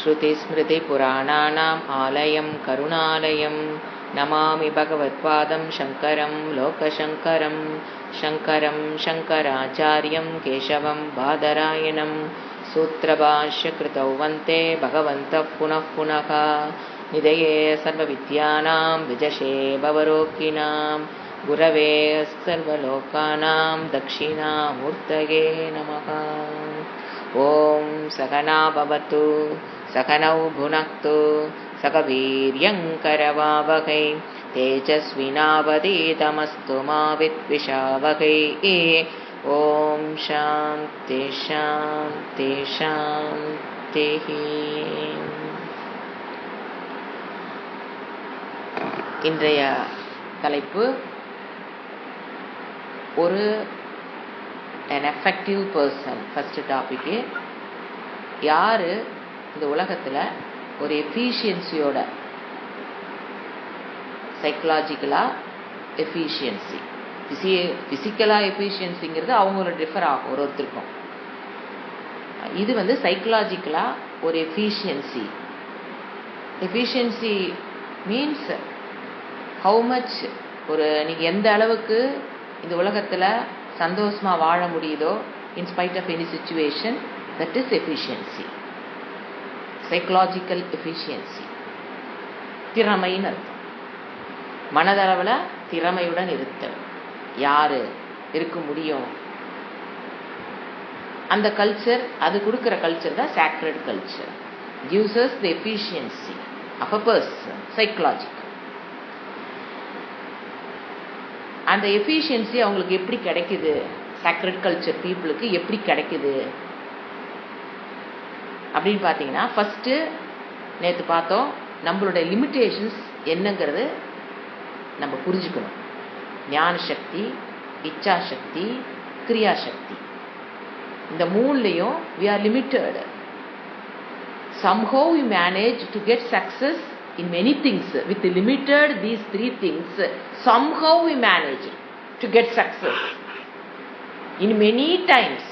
श्रुतिस्मृतिपुराणानाम् आलयं करुणालयं नमामि भगवत्पादं शङ्करं लोकशङ्करं शङ्करं शङ्कराचार्यं केशवं बादरायणं सूत्रभाष्यकृतौ वन्दे भगवन्तः पुनः पुनः निधये सर्वविद्यानां विजशे भवरोगिणां गुरवे सर्वलोकानां दक्षिणामूर्तये नमः। ॐ सहना भवतु सहनौ भुनक्तु सह वीर्यङ्करवावहै तेजस्विनावधीतमस्तु मा विद्विषावहै। ॐ शान्ति शान्ति शान्तिः। இன்றைய தலைப்பு ஒரு an effective person. ஃபர்ஸ்ட் டாபிக்கு, யார் இந்த உலகத்தில் ஒரு எஃபிஷியன்சியோட, சைக்கலாஜிக்கலாக எஃபிஷியன்சி, ஃபிசிக்கலாக எஃபிஷியன்சிங்கிறது அவங்களோட டிஃபர் ஆகும் ஒருத்தருக்கும். இது வந்து சைக்கலாஜிக்கலாக ஒரு efficiency. Efficiency means how much, ஒரு நீங்கள் எந்த அளவுக்கு இந்த உலகத்தில் சந்தோஷமாக வாழ முடியுதோ in spite of any situation, that is efficiency, psychological efficiency. திறமைன்னு அர்த்தம். மனதளவில் திறமையுடன் இருத்தல். யார் இருக்க முடியும்? அந்த கல்ச்சர், அது கொடுக்குற கல்ச்சர் தான் sacred culture. gives us the efficiency of a person, psychological. அந்த எஃபிஷியன்சி அவங்களுக்கு எப்படி கிடைக்குது? சாக்ரட் கல்ச்சர் பீப்புளுக்கு எப்படி கிடைக்குது அப்படின்னு பார்த்தீங்கன்னா, ஃபஸ்ட்டு நேற்று பார்த்தோம், நம்மளோட லிமிட்டேஷன்ஸ் என்னங்கிறது நம்ம புரிஞ்சுக்கணும். ஞான சக்தி, இச்சா சக்தி, கிரியா சக்தி, இந்த மூணுலையும் we are limited. Somehow we manage to get success in many things. With limited these three things, somehow we manage to get success in many times.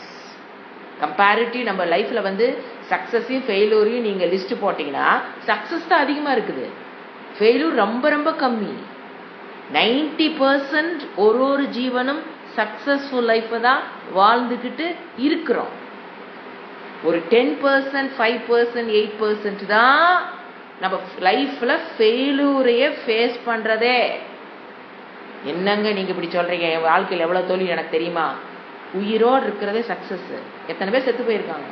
Comparative நம்ம லைஃப்பில் வந்து சக்ஸஸையும் ஃபெயிலூரையும் நீங்கள் லிஸ்ட் போட்டிங்கன்னா சக்ஸஸ் தான் அதிகமாக இருக்குது, ஃபெயிலூர் ரொம்ப ரொம்ப கம்மி. 90% ஒரு ஜீவனும் சக்ஸஸ்ஃபுல் லைஃப்பை தான் வாழ்ந்துக்கிட்டு இருக்கிறோம். ஒரு 10%, 5%, 8% தான் நம்ம லைஃப்பில் ஃபெயிலூரையே ஃபேஸ் பண்ணுறதே. என்னங்க நீங்கள் இப்படி சொல்கிறீங்க, என் வாழ்க்கையில் எவ்வளோ தோல்வி எனக்கு தெரியுமா? உயிரோடு இருக்கிறதே சக்ஸஸ். எத்தனை பேர் செத்து போயிருக்காங்க?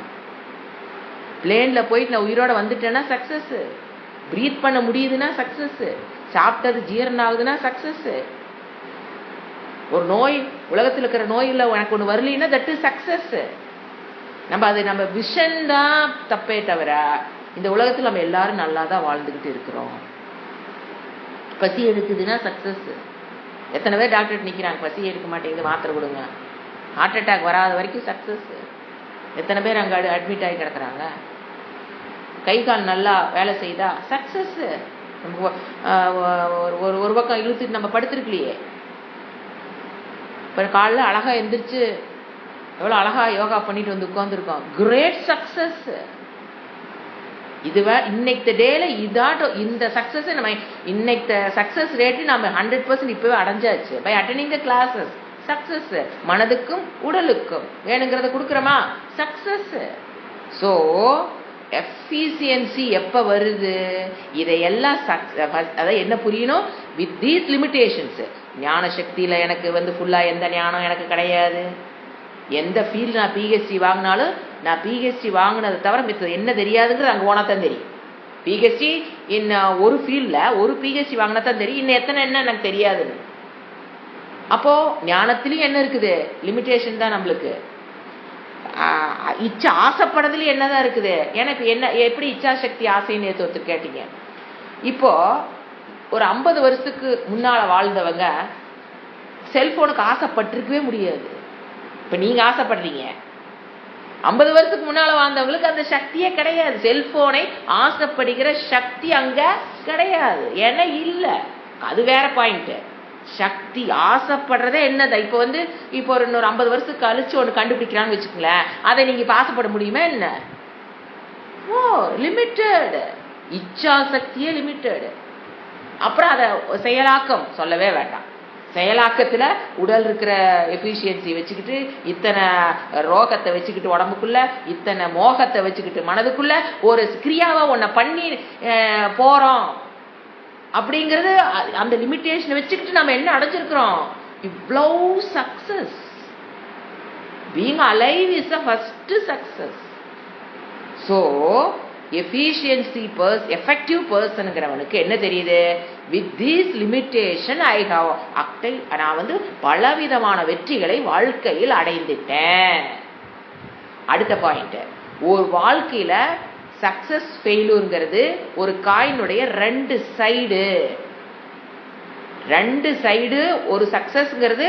பிளேனில் போயிட்டு நான் உயிரோடு வந்துட்டேன்னா சக்ஸஸ்ஸு. ப்ரீத் பண்ண முடியுதுன்னா சக்ஸஸ்ஸு. சாப்பிட்டது ஜீரணம் ஆகுதுன்னா சக்ஸஸ்ஸு. ஒரு நோய், உலகத்தில் இருக்கிற நோயில் எனக்கு ஒன்று வரலின்னா தட் இஸ் சக்ஸஸ்ஸு. நம்ம விஷன் தான் தப்பே தவிர இந்த உலகத்தில் நம்ம எல்லாரும் நல்லா தான் வாழ்ந்துக்கிட்டு இருக்கிறோம். பசி எடுக்குதுன்னா சக்ஸஸ். எத்தனை பேர் டாக்டர் நிற்கிறாங்க, பசி எடுக்க மாட்டேங்குது மாத்திரை கொடுங்க, ஹார்ட் அட்டாக் வராத வரைக்கும் சக்ஸஸ். எத்தனை பேர் அங்கே அட்மிட் ஆகி கிடக்குறாங்க? கை கால் நல்லா வேலை செய்தா சக்ஸஸ். ஒரு பக்கம் இழுத்துட்டு நம்ம படுத்துருக்கலையே, இப்போ காலையில் அழகாக எந்திரிச்சு எவ்வளோ அழகாக யோகா பண்ணிட்டு வந்து உட்காந்துருக்கோம், கிரேட் சக்ஸஸ். இதுவே இன்னைக்கு டேல இதாட்டம் இந்த சக்ஸஸ் நம்ம இன்னைக்கு சக்ஸஸ் ரேட்டு நம்ம 100% இப்போவே அடைஞ்சாச்சு. By attending the classes success. மனதுக்கும் உடலுக்கும் வேணுங்கிறத கொடுக்குறோமா சக்ஸஸ். ஸோ எஃபிஷியன்சி எப்போ வருது? இதையெல்லாம் அதாவது என்ன புரியணும்? With these limitations. ஞான சக்தியில் எனக்கு வந்து ஃபுல்லாக எந்த ஞானம் எனக்கு கிடையாது. எந்த ஃபீல்டு நான் பிஹெச்டி வாங்கினாலும் நான் பிஹெச்டி வாங்கினதை தவிர மித்த என்ன தெரியாதுங்கிறது அங்கே போனால் தான் தெரியும். பிஹெச்டி இன்னும் ஒரு ஃபீல்டில் ஒரு பிஹெச்டி வாங்கினா தான் தெரியும், இன்னும் எத்தனை என்ன எனக்கு தெரியாதுன்னு. அப்போது ஞானத்துலேயும் என்ன இருக்குது? லிமிட்டேஷன் தான் நம்மளுக்கு. இச்சா ஆசைப்படுறதுலேயும் என்ன தான் இருக்குது? எனக்கு என்ன எப்படி இச்சா சக்தி ஆசைன்னு ஒருத்தர் கேட்டீங்க. இப்போது ஒரு 50 வருஷத்துக்கு முன்னால் வாழ்ந்தவங்க செல்ஃபோனுக்கு ஆசைப்பட்டிருக்கவே முடியாது. இப்போ நீங்கள் ஆசைப்படுறீங்க, 50 வருஷத்துக்கு முன்னால் வாழ்ந்தவங்களுக்கு அந்த சக்தியே கிடையாது. செல்ஃபோனை ஆசைப்படுகிற சக்தி அங்கே கிடையாது, ஏன்னா இல்லை. அது வேற பாயிண்ட்டு. சக்தி ஆசைப்படுறதே என்னது? இப்போ இப்போ இன்னொரு 50 வருஷத்துக்கு கழிச்சு ஒன்று கண்டுபிடிக்கிறான்னு வச்சுக்கோங்களேன், அதை நீங்கள் இப்போ ஆசைப்பட முடியுமா என்ன? ஓ லிமிட்டெட், இச்சா சக்தியே லிமிட்டெட். அப்புறம் அதை செயலாக்கம் சொல்லவே வேண்டாம். செயலாக்கத்துல உடல் இருக்கிற எஃபிஷியன்சி வச்சுக்கிட்டு, இத்தனை ரோகத்தை வச்சுக்கிட்டு, உடம்புக்குள்ள இத்தனை மோகத்தை வச்சுக்கிட்டு, மனதுக்குள்ள ஒரு கிரியாவை ஒன்ன பண்ணி போறோம் அப்படிங்கிறது, அந்த லிமிட்டேஷனை வச்சுக்கிட்டு நம்ம என்ன அடைஞ்சிருக்கிறோம்? இவ்வளவு success. Being alive is the first success. So efficiency effective பர்சனுங்கிறவனுக்கு என்ன தெரியுது? With this limitation I have நான் பலவிதமான வெற்றிகளை வாழ்க்கையில் அடைந்துட்டேன். அடுத்த பாயிண்ட், ஒரு வாழ்க்கையில சக்சஸ் ஃபெயிலூர்ங்கிறது ஒரு காயினுடைய ரெண்டு சைடு. ஒரு சக்சஸ்ங்கிறது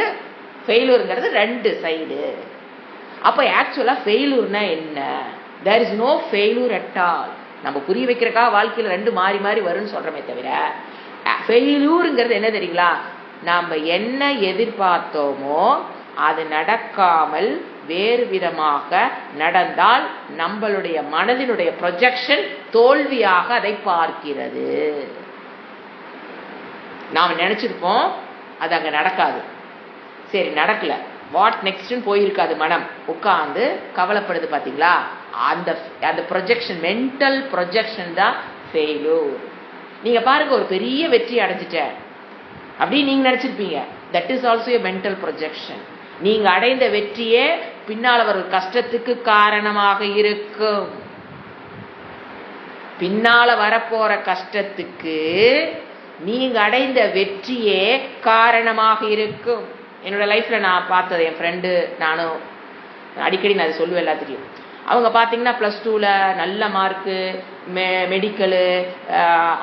ஃபெயிலூர்ங்கிறது ரெண்டு சைடு. அப்ப ஆக்சுவலா ஃபெயிலூர்னா என்ன? there is no failure at all. நம்ம புரிய வைக்கிறக்கா வாழ்க்கையில ரெண்டு மாறி மாறி வரும்னு சொல்றமே தவிர, ஃபெயிலூருங்கிறது என்ன தெரியுங்களா? நாம என்ன எதிர்பார்த்தோமோ அது நடக்காமல் வேறு விதமாக நடந்தால் நம்மளுடைய மனதினுடைய ப்ரொஜெக்ஷன் தோல்வியாக அதை பார்க்கிறது. நாம் நினைச்சிருப்போம் அது அங்க நடக்காது, சரி நடக்கல, வாட் நெக்ஸ்ட்னு போயிருக்காது, மனம் உட்கார்ந்து கவலைப்படுது. பாத்தீங்களா? அந்த ப்ரொஜெக்ஷன், மென்டல் ப்ரொஜெக்ஷன் தான் ஃபெயிலூர். நீங்க பாருங்க, ஒரு பெரிய வெற்றி அடைஞ்சிட்டேன் அப்படின்னு நீங்க நினைச்சிருப்பீங்க, that is also a mental projection. நீங்க அடைந்த வெற்றியே பின்னால வரும் கஷ்டத்துக்கு காரணமாக இருக்கும். பின்னால வரப்போற கஷ்டத்துக்கு நீங்க அடைந்த வெற்றியே காரணமாக இருக்கும். என்னோட லைஃப்ல நான் பார்த்தது, என் ஃப்ரெண்டு நானும் அடிக்கடி நான் அதை சொல்லுவேன் எல்லாத்துக்கும். அவங்க பார்த்தீங்கன்னா ப்ளஸ் 2ல நல்ல மார்க்கு, மெடிக்கலு,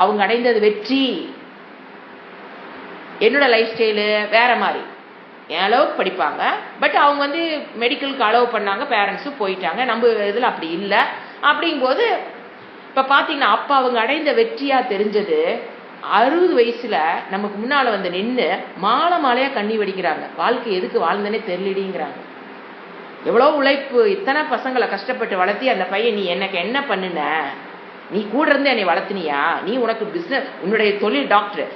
அவங்க அடைந்தது வெற்றி. என்னோட லைஃப் ஸ்டைலு வேற மாதிரி, என் அளவுக்கு படிப்பாங்க, பட் அவங்க மெடிக்கலுக்கு அலோவ் பண்ணாங்க, பேரண்ட்ஸும் போயிட்டாங்க. நம்ம இதில் அப்படி இல்லை. அப்படிங்கும்போது இப்போ பார்த்தீங்கன்னா அப்போ அவங்க அடைந்த வெற்றியா தெரிஞ்சது 60 வயசுல நமக்கு முன்னால நின்று மாலையா கண்ணி வடிக்கிறாங்க. வாழ்க்கை எதுக்கு வாழ்ந்தனே தெரியலடிங்கிறாங்க. எவ்வளோ உழைப்பு, இத்தனை பசங்களை கஷ்டப்பட்டு வளர்த்தி அந்த பையன், நீ எனக்கு என்ன பண்ணுன? நீ கூட இருந்து என்னை வளர்த்தினியா? நீ உனக்கு பிசினஸ், உன்னுடைய தொழில் டாக்டர்,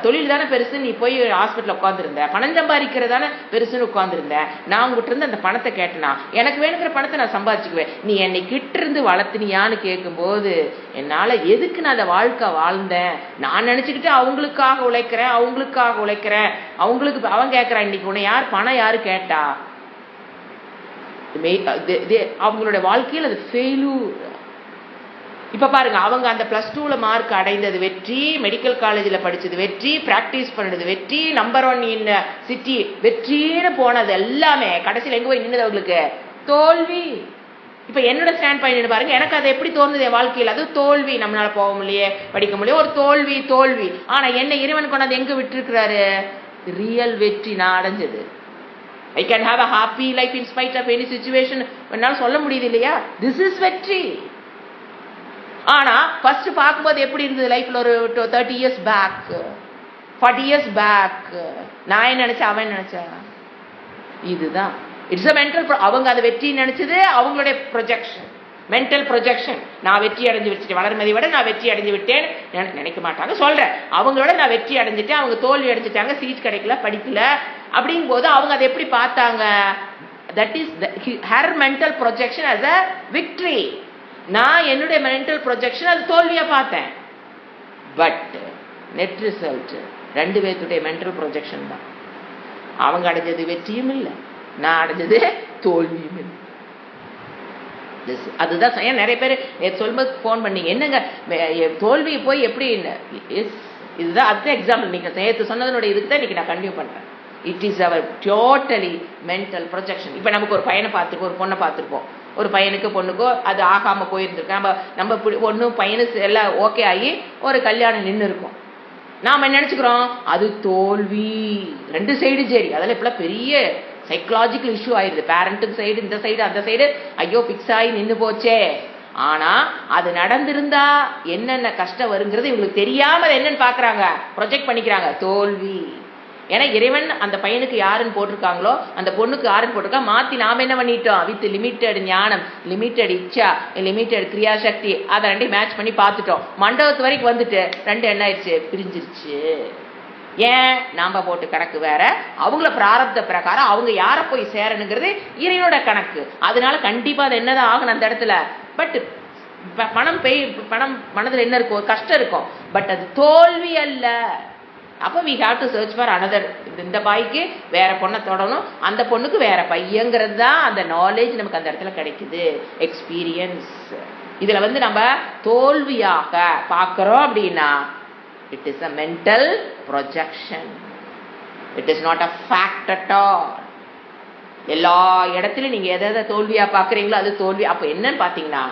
தொழில் தானே பெருசு, நீ போய் ஹாஸ்பிட்டல் உட்காந்துருந்த, பணம் சம்பாதிக்கிறதானே பெருசுன்னு உட்காந்துருந்த. நான் உங்ககிட்ட இருந்து அந்த பணத்தை கேட்டனா, எனக்கு வேணுங்கிற பணத்தை நான் சம்பாதிச்சுக்குவேன், நீ என்னை கிட்ட இருந்து வளர்த்தினியான்னு கேட்கும்போது என்னால எதுக்கு நான் அந்த வாழ்க்கை வாழ்ந்தேன்? நான் நினைச்சுக்கிட்டு அவங்களுக்காக உழைக்கிறேன், அவங்களுக்கு அவன் கேட்கறான், இன்னைக்கு உன்னை யார் பணம் யாரு கேட்டா? அவங்களுடைய வாழ்க்கையில் அது ஃபெயிலூர். இப்ப பாருங்க, அவங்க அந்த +2 மார்க் அடைந்தது வெற்றி, மெடிக்கல் காலேஜில் படிச்சது வெற்றி, பிராக்டிஸ் பண்ணது வெற்றி, நம்பர் 1 இன் சிட்டி வெற்றின்னு போனது எல்லாமே கடைசியில் எங்க போய் நின்னது? அவங்களுக்கு தோல்வி. இப்ப என்னோட ஸ்டாண்ட் பாயிண்ட் பாருங்க, எனக்கு அது எப்படி தோணுது என் வாழ்க்கையில்? அது தோல்வி. நம்மளால போக முடியலையே, படிக்க முடியல, ஒரு தோல்வி. ஆனா என்ன இறைவன் கொண்டாந்து எங்க விட்டுருக்கிறாரு? ரியல் வெற்றி நான் அடைஞ்சது. I can have a happy life in spite of any situation. என்னால சொல்ல முடியுது இல்லையா? திஸ் இஸ் வெற்றி. ஆனா ஃபர்ஸ்ட் பார்க்கும்போது எப்படி இருந்தது லைஃப்ல? ஒரு 30 years பேக், 40 years பேக் நான் என்ன நினைச்சேன், அவன் நினைச்சா? இதுதான் இட்ஸ் அ மென்டல். அவங்க அதை வெற்றி நினைச்சது அவங்களுடைய ப்ரொஜெக்ஷன், மென்டல் ப்ரொஜெக்ஷன். நான் வெற்றி அடைஞ்சு வச்சுட்டேன், வளர்மதி விட நான் வெற்றி அடைஞ்சு விட்டேன் நினைக்க மாட்டாங்க. சொல்றேன், அவங்களோட நான் வெற்றி அடைஞ்சிட்டேன், அவங்க தோல்வி அடைஞ்சிட்டாங்க, சீட் கிடைக்கல, படிக்கல. அப்படிங்கும் போது அவங்க அதை எப்படி பார்த்தாங்க? That is her mental projection as a victory. நான் என்னுடைய மென்டல் ப்ரொஜெக்ஷன் அது தோல்வியா பார்த்தேன். பட் நெட் ரிசல்ட் ரெண்டு பேர்த்துடைய மென்டல் ப்ரொஜெக்ஷன் தான். அவங்க அடைஞ்சது வெற்றியும் இல்லை, நான் அடைஞ்சது தோல்வியும் இல்லை. அதுதான் நிறைய பேர் சொல்லும்போது ஃபோன் பண்ணீங்க, என்னங்க தோல்வி போய் எப்படி? இதுதான் அதுதான் எக்ஸாம்பிள். நீங்க நேற்று சொன்னதனுடைய இதுக்கு தான் இன்னைக்கு நான் கண்டினியூ பண்றேன். It is our totally mental projection. இப்போ நமக்கு ஒரு பையனை பார்த்துருப்போம், ஒரு பொண்ணை பார்த்துருப்போம், ஒரு பையனுக்கு பொண்ணுக்கோ அது ஆகாம போயிருந்துருக்கோம். நம்ம பொண்ணு பையனு எல்லாம் ஓகே ஆகி ஒரு கல்யாணம் நின்று இருக்கும். நாம என்ன நினைச்சுக்கிறோம்? அது தோல்வி. ரெண்டு சைடு சரி, அதெல்லாம் இப்பெல்லாம் பெரிய சைக்கலாஜிக்கல் இஷ்யூ ஆயிடுது. பேரண்ட்டுக்கு சைடு, இந்த சைடு, அந்த சைடு, ஐயோ பிக்ஸ் ஆகி நின்று போச்சே. ஆனா அது நடந்திருந்தா என்னென்ன கஷ்டம் வருங்கிறது இவங்களுக்கு தெரியாம என்னன்னு பாக்குறாங்க, ப்ரொஜெக்ட் பண்ணிக்கிறாங்க, தோல்வி. ஏன்னா இறைவன் அந்த பையனுக்கு யாருன்னு போட்டிருக்காங்களோ அந்த பொண்ணுக்கு யாருன்னு போட்டிருக்கா மாத்தி நாம என்ன பண்ணிட்டோம், வித் லிமிட்டெட் ஞானம், லிமிட்டெட் இச்சா, லிமிட்டெட் கிரியாசக்தி, அதை ரெண்டையும் மேட்ச் பண்ணி பார்த்துட்டோம். மண்டபத்து வரைக்கும் வந்துட்டு ரெண்டு என்ன ஆயிடுச்சு, பிரிஞ்சிருச்சு. ஏன், நாம போட்டு கணக்கு வேற, அவங்கள பிராரப்த பிரகாரம் அவங்க யார போய் சேரணுங்கிறது இறைவனோட கணக்கு. அதனால கண்டிப்பா அது என்னதான் ஆகணும் அந்த இடத்துல. பட் பணம் மனதில் என்ன இருக்கும், கஷ்டம் இருக்கும், பட் அது தோல்வி அல்ல. அப்போ we have to search for another. இந்த பாய்க்கு வேற பொண்ணை தொடணும், அந்த பொண்ணுக்கு வேற பையங்கிறது தான் அந்த நாலேஜ் நமக்கு அந்த இடத்துல கிடைக்குது, எக்ஸ்பீரியன்ஸ். இதுல நம்ம தோல்வியாக பார்க்கிறோம் அப்படின்னா it is a mental projection, it is not a fact at all. எல்லா இடத்துலயும் நீங்க எதை தோல்வியா பாக்குறீங்களோ அது தோல்வி. அப்ப என்னன்னு பாத்தீங்கன்னா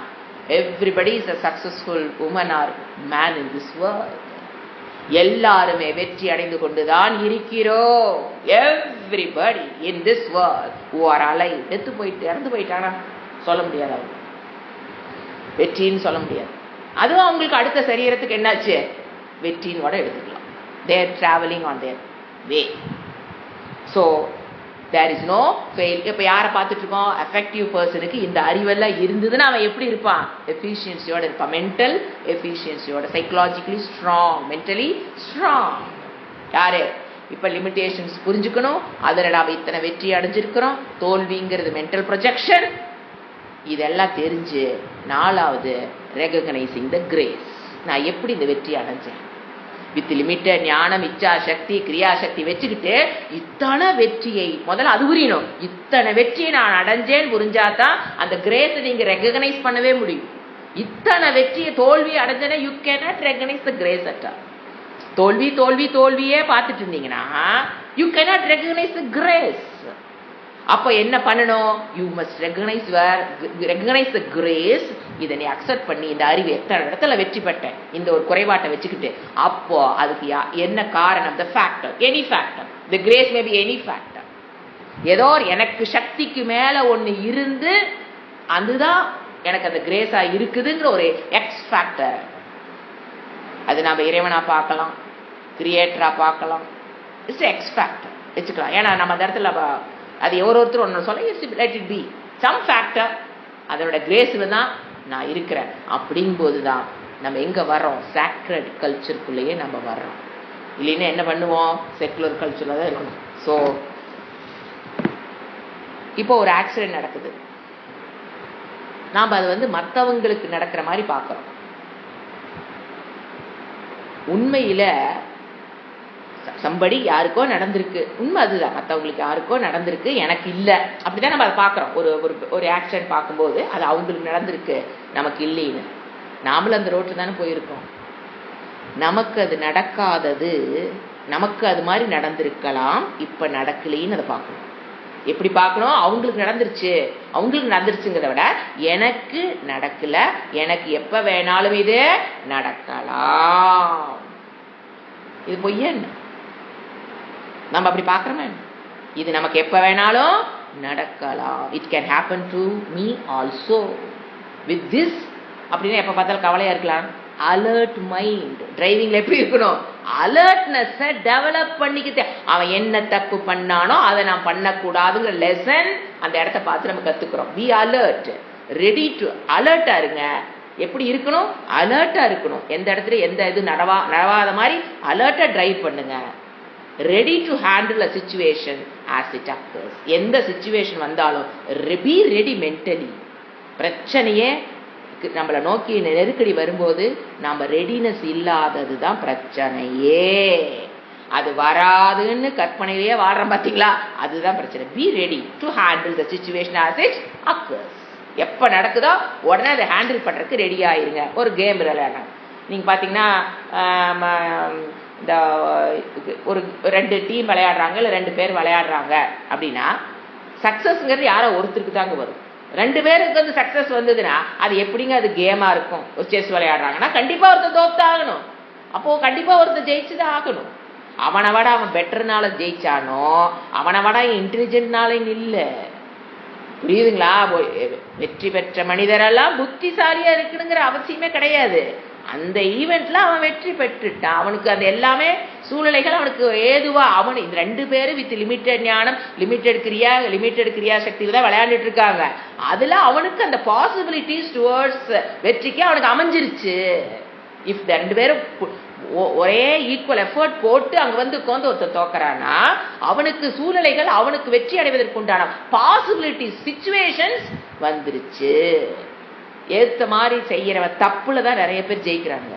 everybody is a successful woman or man in this world. எல்லாருமே வெற்றி அடைந்து கொண்டுதான் இருக்கிறோம். everybody in this world who are alive. இறந்து போயிட்டானா சொல்ல முடியாது, அவங்க வெற்றின்னு சொல்ல முடியாது. அதுவும் அவங்களுக்கு அடுத்த சரீரத்துக்கு என்னாச்சு, வெற்றின்னு கூட எடுத்துக்கலாம். they are traveling on their way. so there is no fail. இப்ப யாரை பார்த்துட்டு இருக்கோம், எஃபெக்டிவ் பர்சனுக்கு இந்த அறிவெல்லாம் இருந்ததுன்னா அவன் எப்படி இருப்பான், எஃபிஷியன்சியோட இருப்பான், மென்டல் எஃபிஷியன்சியோட, சைக்கலாஜிக்கலி ஸ்ட்ராங், மென்டலி ஸ்ட்ராங். யாரு இப்ப லிமிடேஷன்ஸ் புரிஞ்சுக்கணும், அதில் நாம இத்தனை வெற்றி அடைஞ்சிருக்கிறோம், தோல்விங்கிறது மென்டல் ப்ரொஜெக்ஷன், இதெல்லாம் தெரிஞ்சு நாலாவது ரெகக்னைசிங் த கிரேஸ். நான் எப்படி இந்த வெற்றி அடைஞ்சேன், வித் லிமிட்டட் ஞானம், இச்சா சக்தி, கிரியாசக்தி வச்சுக்கிட்டு இத்தனை வெற்றியை முதல்ல அது புரியணும். இத்தனை வெற்றியை நான் அடைஞ்சேன்னு புரிஞ்சாதான் அந்த கிரேஸை நீங்க ரெகக்னைஸ் பண்ணவே முடியும். இத்தனை வெற்றியை தோல்வியை அடைஞ்சேன்னா you cannot recognise the grace at all. தோல்வி தோல்வி தோல்வியே பார்த்துட்டு இருந்தீங்கன்னா you cannot recognise the grace. அப்ப என்ன பண்ணணும், you must recognise the grace. இதை நீ அக்செப்ட் பண்ணி இந்த அறிவு எத்தனை இடத்துல வெற்றி பெற்றேன் இந்த ஒரு குறைபாட்டை வச்சுக்கிட்டு, அப்போ அதுக்கு என்ன காரணம், த factor, any factor, the grace may be any factor. ஏதோ எனக்கு சக்திக்கு மேல ஒண்ணு இருந்து அதுதான் எனக்கு அந்த கிரேஸா இருக்குதுங்கிற ஒரு எக்ஸ் ஃபேக்டர். அது நாம இறைவனா பார்க்கலாம், கிரியேட்டரா பார்க்கலாம், இட்ஸ் எக்ஸ் ஃபேக்டர் வச்சுக்கலாம். ஏன்னா நம்ம அந்த இடத்துல அது ஒருத்தர் ஒன்று சொல்ல, let it be some factor, அதோட கிரேஸ்ல தான் நான் இருக்கிறேன். அப்படிங்கும்போது தான் நம்ம எங்க வர்றோம், சாக்ரட் கல்ச்சருக்குள்ளேயே நம்ம வர்றோம். இல்லைன்னா என்ன பண்ணுவோம், செக்குலர் கல்ச்சர்ல தான் இருக்கணும். ஸோ இப்போ ஒரு ஆக்சிடென்ட் நடக்குது, நாம் அது மற்றவங்களுக்கு நடக்கிற மாதிரி பார்க்குறோம். உண்மையில சம்படி யாருக்கோ நடந்திருக்கு, உண்மை அதுதான், மற்றவங்களுக்கு யாருக்கோ நடந்திருக்கு, எனக்கு இல்லை, அப்படிதான் நம்ம அதை பார்க்குறோம். ஒரு ஆக்சிடென்ட் பார்க்கும்போது அது அவங்களுக்கு நடந்திருக்கு, நமக்கு இல்லைன்னு. நாமளும் அந்த ரோட்டில் தானே போயிருக்கோம். நமக்கு அது நடக்காதது, நமக்கு அது மாதிரி நடந்திருக்கலாம், இப்போ நடக்கலைன்னு அதை பார்க்கணும். எப்படி பார்க்கணும், அவங்களுக்கு நடந்துருச்சுங்கிறத விட எனக்கு நடக்கல, எனக்கு எப்ப வேணாலும் இது நடக்கலாம். இது பொய்யா என்ன, நம்ம அப்படி பார்க்கிறோமே, இது நமக்கு எப்ப வேணாலும் நடக்கலாம். It can happen to me also with this. அப்படின்னா எப்ப பார்த்தாலும் கவலையா இருக்கலாம். அலர்ட் மைண்ட், டிரைவிங்ல எப்படி இருக்கணும், அலர்ட்னஸ் டெவலப் பண்ணிக்கிட்டு, அவன் என்ன தப்பு பண்ணானோ அதை நான் பண்ணக்கூடாதுங்கிற லெசன் அந்த இடத்த பார்த்து நம்ம கத்துக்கிறோம். பி அலர்ட், ரெடி டு, அலர்ட்டா இருங்க. எப்படி இருக்கணும், அலர்ட்டா இருக்கணும். எந்த இடத்துல எந்த இது நடவாத மாதிரி அலர்ட்டா டிரைவ் பண்ணுங்க. Ready to handle a situation as it occurs. எந்த சிச்சுவேஷன் வந்தாலும் பி ரெடி மென்டலி. பிரச்சனையே நம்மளை நோக்கி நெருக்கடி வரும்போது நாம ரெடினஸ் இல்லாதது தான் பிரச்சனையே. அது வராதுன்னு கற்பனையிலேயே வாழ்றோம் பார்த்தீங்களா, அதுதான் பிரச்சனை. Be ready to handle the situation as it occurs. எப்போ நடக்குதோ உடனே அதை ஹேண்டில் பண்ணுறதுக்கு ரெடி ஆயிருங்க. ஒரு கேம் விளையாடுறாங்க, நீங்கள் பார்த்தீங்கன்னா இந்த ஒரு 2 டீம் விளையாடுறாங்க, இல்லை 2 பேர் விளையாடுறாங்க அப்படின்னா சக்ஸஸ்ங்கிறது யாரோ ஒருத்தருக்கு தாங்க வரும். 2 பேருக்கு சக்ஸஸ் வந்ததுன்னா அது எப்படிங்க அது கேமா இருக்கும். ஒரு செஸ் விளையாடுறாங்கன்னா கண்டிப்பா ஒருத்தர் தோத்தாகணும், அப்போ கண்டிப்பா ஒருத்தர் ஜெயிச்சுதான் ஆகணும். அவனை விட அவன் பெட்டர்னால ஜெயிச்சானோ, அவனை விட இன்டெலிஜென்ட்னால இல்லை. புரியுதுங்களா? வெற்றி பெற்ற மனிதரெல்லாம் புத்திசாலியா இருக்கணுங்கிற அவசியமே கிடையாது. அந்த ஈவெண்ட்ல அவன் வெற்றி பெற்றுட்டான். அவனுக்கு அது எல்லாமே சூழ்நிலைகள் அவனுக்கு ஏதுவா அவனு இந்த 2 பேரும் வித் லிமிட்டெட் ஞானம், லிமிட்டெட் கிரியா சக்தியில தான் விளையாண்டுட்டு இருக்காங்க. அதுல அவனுக்கு அந்த பாசிபிலிட்டிஸ் டுவர்ட்ஸ் வெற்றிக்கு அவனுக்கு அமைஞ்சிருச்சு. இஃப் 2 பேரும் ஒரே ஈக்குவல் எஃபர்ட் போட்டு அங்க வந்து உட்கார்ந்து ஒருத்தர் தோக்கறானா, அவனுக்கு சூழ்நிலைகள் அவனுக்கு வெற்றி அடைவதற்கு உண்டான பாசிபிலிட்டி சிச்சுவேஷன்ஸ் வந்துருச்சு. ஏத்த மாதிரி செய்யறவ தப்புல தான் நிறைய பேர் ஜெயிக்கிறாங்க.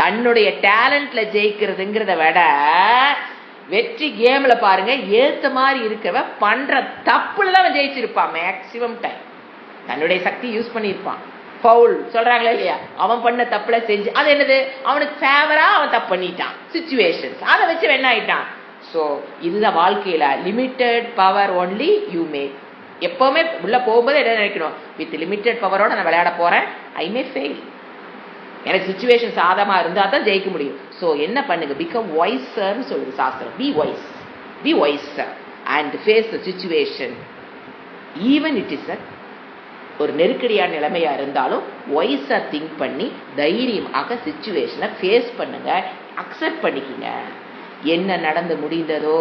தன்னுடைய டேலண்ட்ல ஜெயிக்கிறதுங்கிறத விட வெற்றி கேம்ல பாருங்க, ஏத்த மாதிரி இருக்கிறவ பண்ற தப்புல தான் ஜெயிச்சிருப்பான். மேக்சிமம் டைம் தன்னுடைய சக்தி யூஸ் பண்ணியிருப்பான். பவுல் சொல்றாங்களே இல்லையா, அவன் பண்ண தப்புல செஞ்சு அது என்னது, அவனுக்கு ஃபேவரா அவன் தப்பு பண்ணிட்டான் சிச்சுவேஷன்ஸ், அதை வச்சு என்ன ஆயிட்டான். ஸோ இதுதான் வாழ்க்கையில limited power only you make. எப்பவுமே உள்ள போகும்போது என்ன நினைக்கணும், வித் லிமிட்டெட் பவரோட நான் விளையாட போறேன், ஐ மே ஃபெயில். எனக்கு சுச்சுவேஷன் சாதமா இருந்தா தான் ஜெயிக்க முடியும். ஸோ என்ன பண்ணுங்க, பிகம் வைசர்னு சொல்லுது சாஸ்திரம். Be wiser and face the situation even it is ஒரு நெருக்கடியான நிலைமையா இருந்தாலும் வைஸா திங்க் பண்ணி தைரியமாக சிச்சுவேஷனை ஃபேஸ் பண்ணுங்க, அக்செப்ட் பண்ணிக்கிங்க. என்ன நடந்து முடிந்ததோ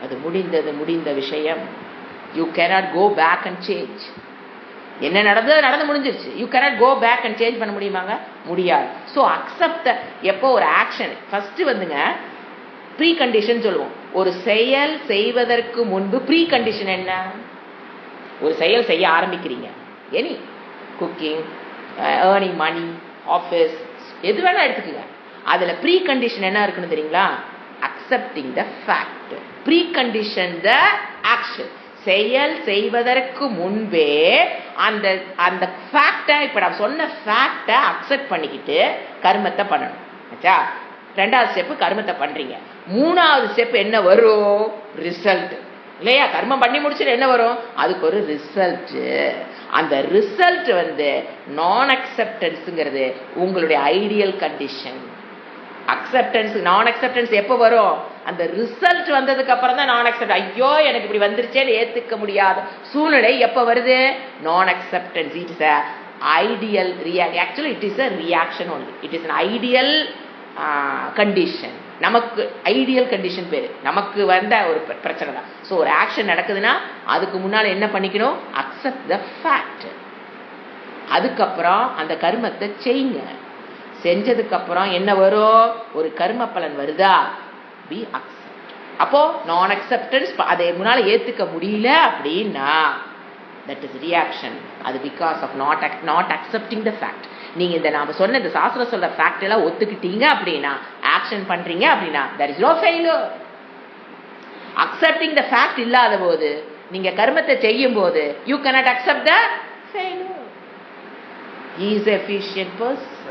அது முடிந்த விஷயம். You cannot go back and change. என்ன நடந்து முடிஞ்சிருச்சு. You cannot go back and change பண்ண முடியுமாங்க? முடியாது. So accept. எப்போ ஒரு ஆக்ஷன் ஃபர்ஸ்ட் வந்துங்க, ப்ரீ கண்டிஷன் சொல்லுவோம். ஒரு செயல் செய்வதற்கு முன்பு ப்ரீ கண்டிஷன் என்ன? ஒரு செயல் செய்ய ஆரம்பிக்கிறீங்க, any cooking, earning money, office, எது வேணா எடுத்துக்கங்க. அதுல ப்ரீ கண்டிஷன் என்ன இருக்குன்னு தெரியுங்களா? Accepting the fact. Precondition the action. செயல் செய்வதற்கு முன்பே அந்த அந்த ஃபேக்டை, இப்ப நான் சொன்ன ஃபேக்டை அக்செப்ட் பண்ணிக்கிட்டு கர்மத்தை பண்ணணும். ஆச்சா? 2வது ஸ்டெப் கர்மத்தை பண்றீங்க. 3வது ஸ்டெப் என்ன வரும்? ரிசல்ட் இல்லையா? கர்மம் பண்ணி முடிச்சுட்டு என்ன வரும்? அதுக்கு ஒரு ரிசல்ட். அந்த ரிசல்ட் வந்து நான் அக்செப்டன்ஸ்ங்கிறது உங்களுடைய ஐடியல் கண்டிஷன். அக்செப்டன்ஸ் நான் அக்செப்டன்ஸ் எப்போ வரும்? அந்த ரிசல்ட் வந்ததுக்கு அப்புறம் தான் நான் அக்செப்ட். ஐயோ எனக்கு இப்படி வந்துருச்சேன்னு ஏத்துக்க முடியாத சூழ்நிலை எப்போ வருது? நான் acceptance. It is a ideal reaction. Actually it is a reaction only. It is an ideal condition. நமக்கு ஐடியல் கண்டிஷன் பேரு. நமக்கு வந்த ஒரு பிரச்சனை தான். ஸோ ஒரு ஆக்ஷன் நடக்குதுன்னா அதுக்கு முன்னால என்ன பண்ணிக்கணும்? Accept the fact. அதுக்கப்புறம் அந்த கர்மத்தை செய்யுங்க. செஞ்சதுக்கு அப்புறம் என்ன வரும்? ஒரு கர்ம பலன் வருதா? Be accept. அப்போ நான் அக்செப்டன்ஸ் அதை முன்னால ஏத்துக்க முடியல அப்படின்னா தட் இஸ் ரியாக்ஷன். அது because of not accepting the fact. நீங்க இந்த நாம சொன்ன இந்த சாஸ்திரம் சொல்ற ஃபேக்ட் எல்லாம் ஒத்துக்கிட்டீங்க அப்படின்னா, ஆக்ஷன் பண்றீங்க அப்படின்னா, there is no failure. Accepting the fact இல்லாத போது, நீங்க கர்மத்தை செய்யும் போது, you cannot accept the failure. He is an efficient person.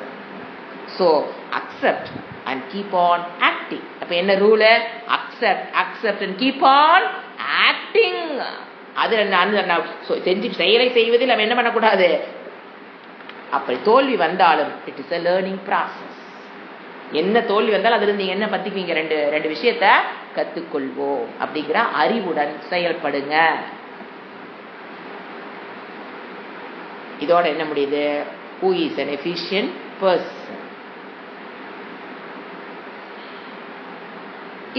So accept and keep on acting. அப்ப என்ன rule? accept and keep on acting. அது செஞ்சு செயலை செய்வதில் நம்ம என்ன பண்ணக்கூடாது? அப்படி தோல்வி வந்தாலும் it is a learning process. என்ன தோல்வி வந்தாலும் அதுல நீங்க என்ன பத்திக்குவீங்க? ரெண்டு விஷயத்த கத்துக்கொள்வோம் அப்படிங்கிற அறிவுடன் செயல்படுங்க. இதோட என்ன முடியுது? who is an efficient person.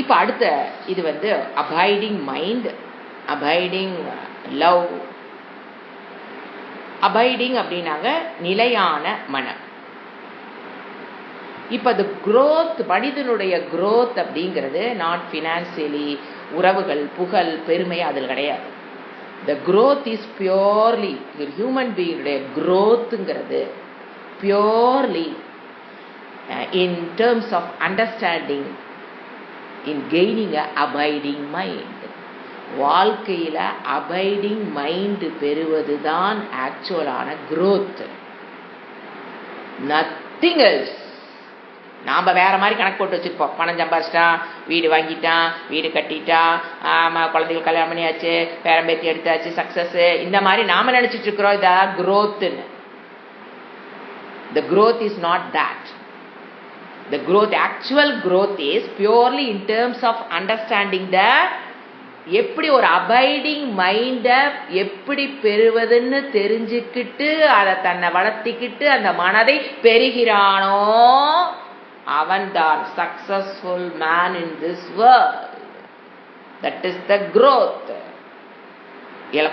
இப்ப அடுத்த இது வந்து abiding mind, abiding love. Abiding அப்படின்னாங்க நிலையான மனம். இப்ப அது growth, மனிதனுடைய growth அப்படிங்கிறது நாட் பினான்சியலி, உறவுகள், புகழ், பெருமை அதில் கிடையாது. the growth is purely human being உடைய growthங்கிறது purely in terms of understanding, in gaining a abiding mind. வாழ்க்கையில அபைடிங் மைண்ட் பெறுவதுதான் ஆக்சுவலான growth. Nothing else. நாம வேற மாதிரி கணக்கு போட்டு வச்சிருப்போம். பணம் சம்பாதிச்சிட்டான், வீடு வாங்கிட்டான், வீடு கட்டிட்டான், ஆமா குழந்தைகள் கல்யாணம் பண்ணியாச்சு, பேரம்பேத்தி எடுத்தாச்சு, சக்சஸ், இந்த மாதிரி நாம நினைச்சிட்டு இருக்கிறோம் இதான் growthன்னு. The growth is not that. The growth, actual growth is purely in terms of understanding the எப்படி ஒரு அபைடிங் மைண்டை எப்படி பெறுவதுன்னு தெரிஞ்சுக்கிட்டு அதை தன்னை வளர்த்திக்கிட்டு அந்த மனதை பெறுகிறானோ அவன்தான் successful man in this world. That is the growth.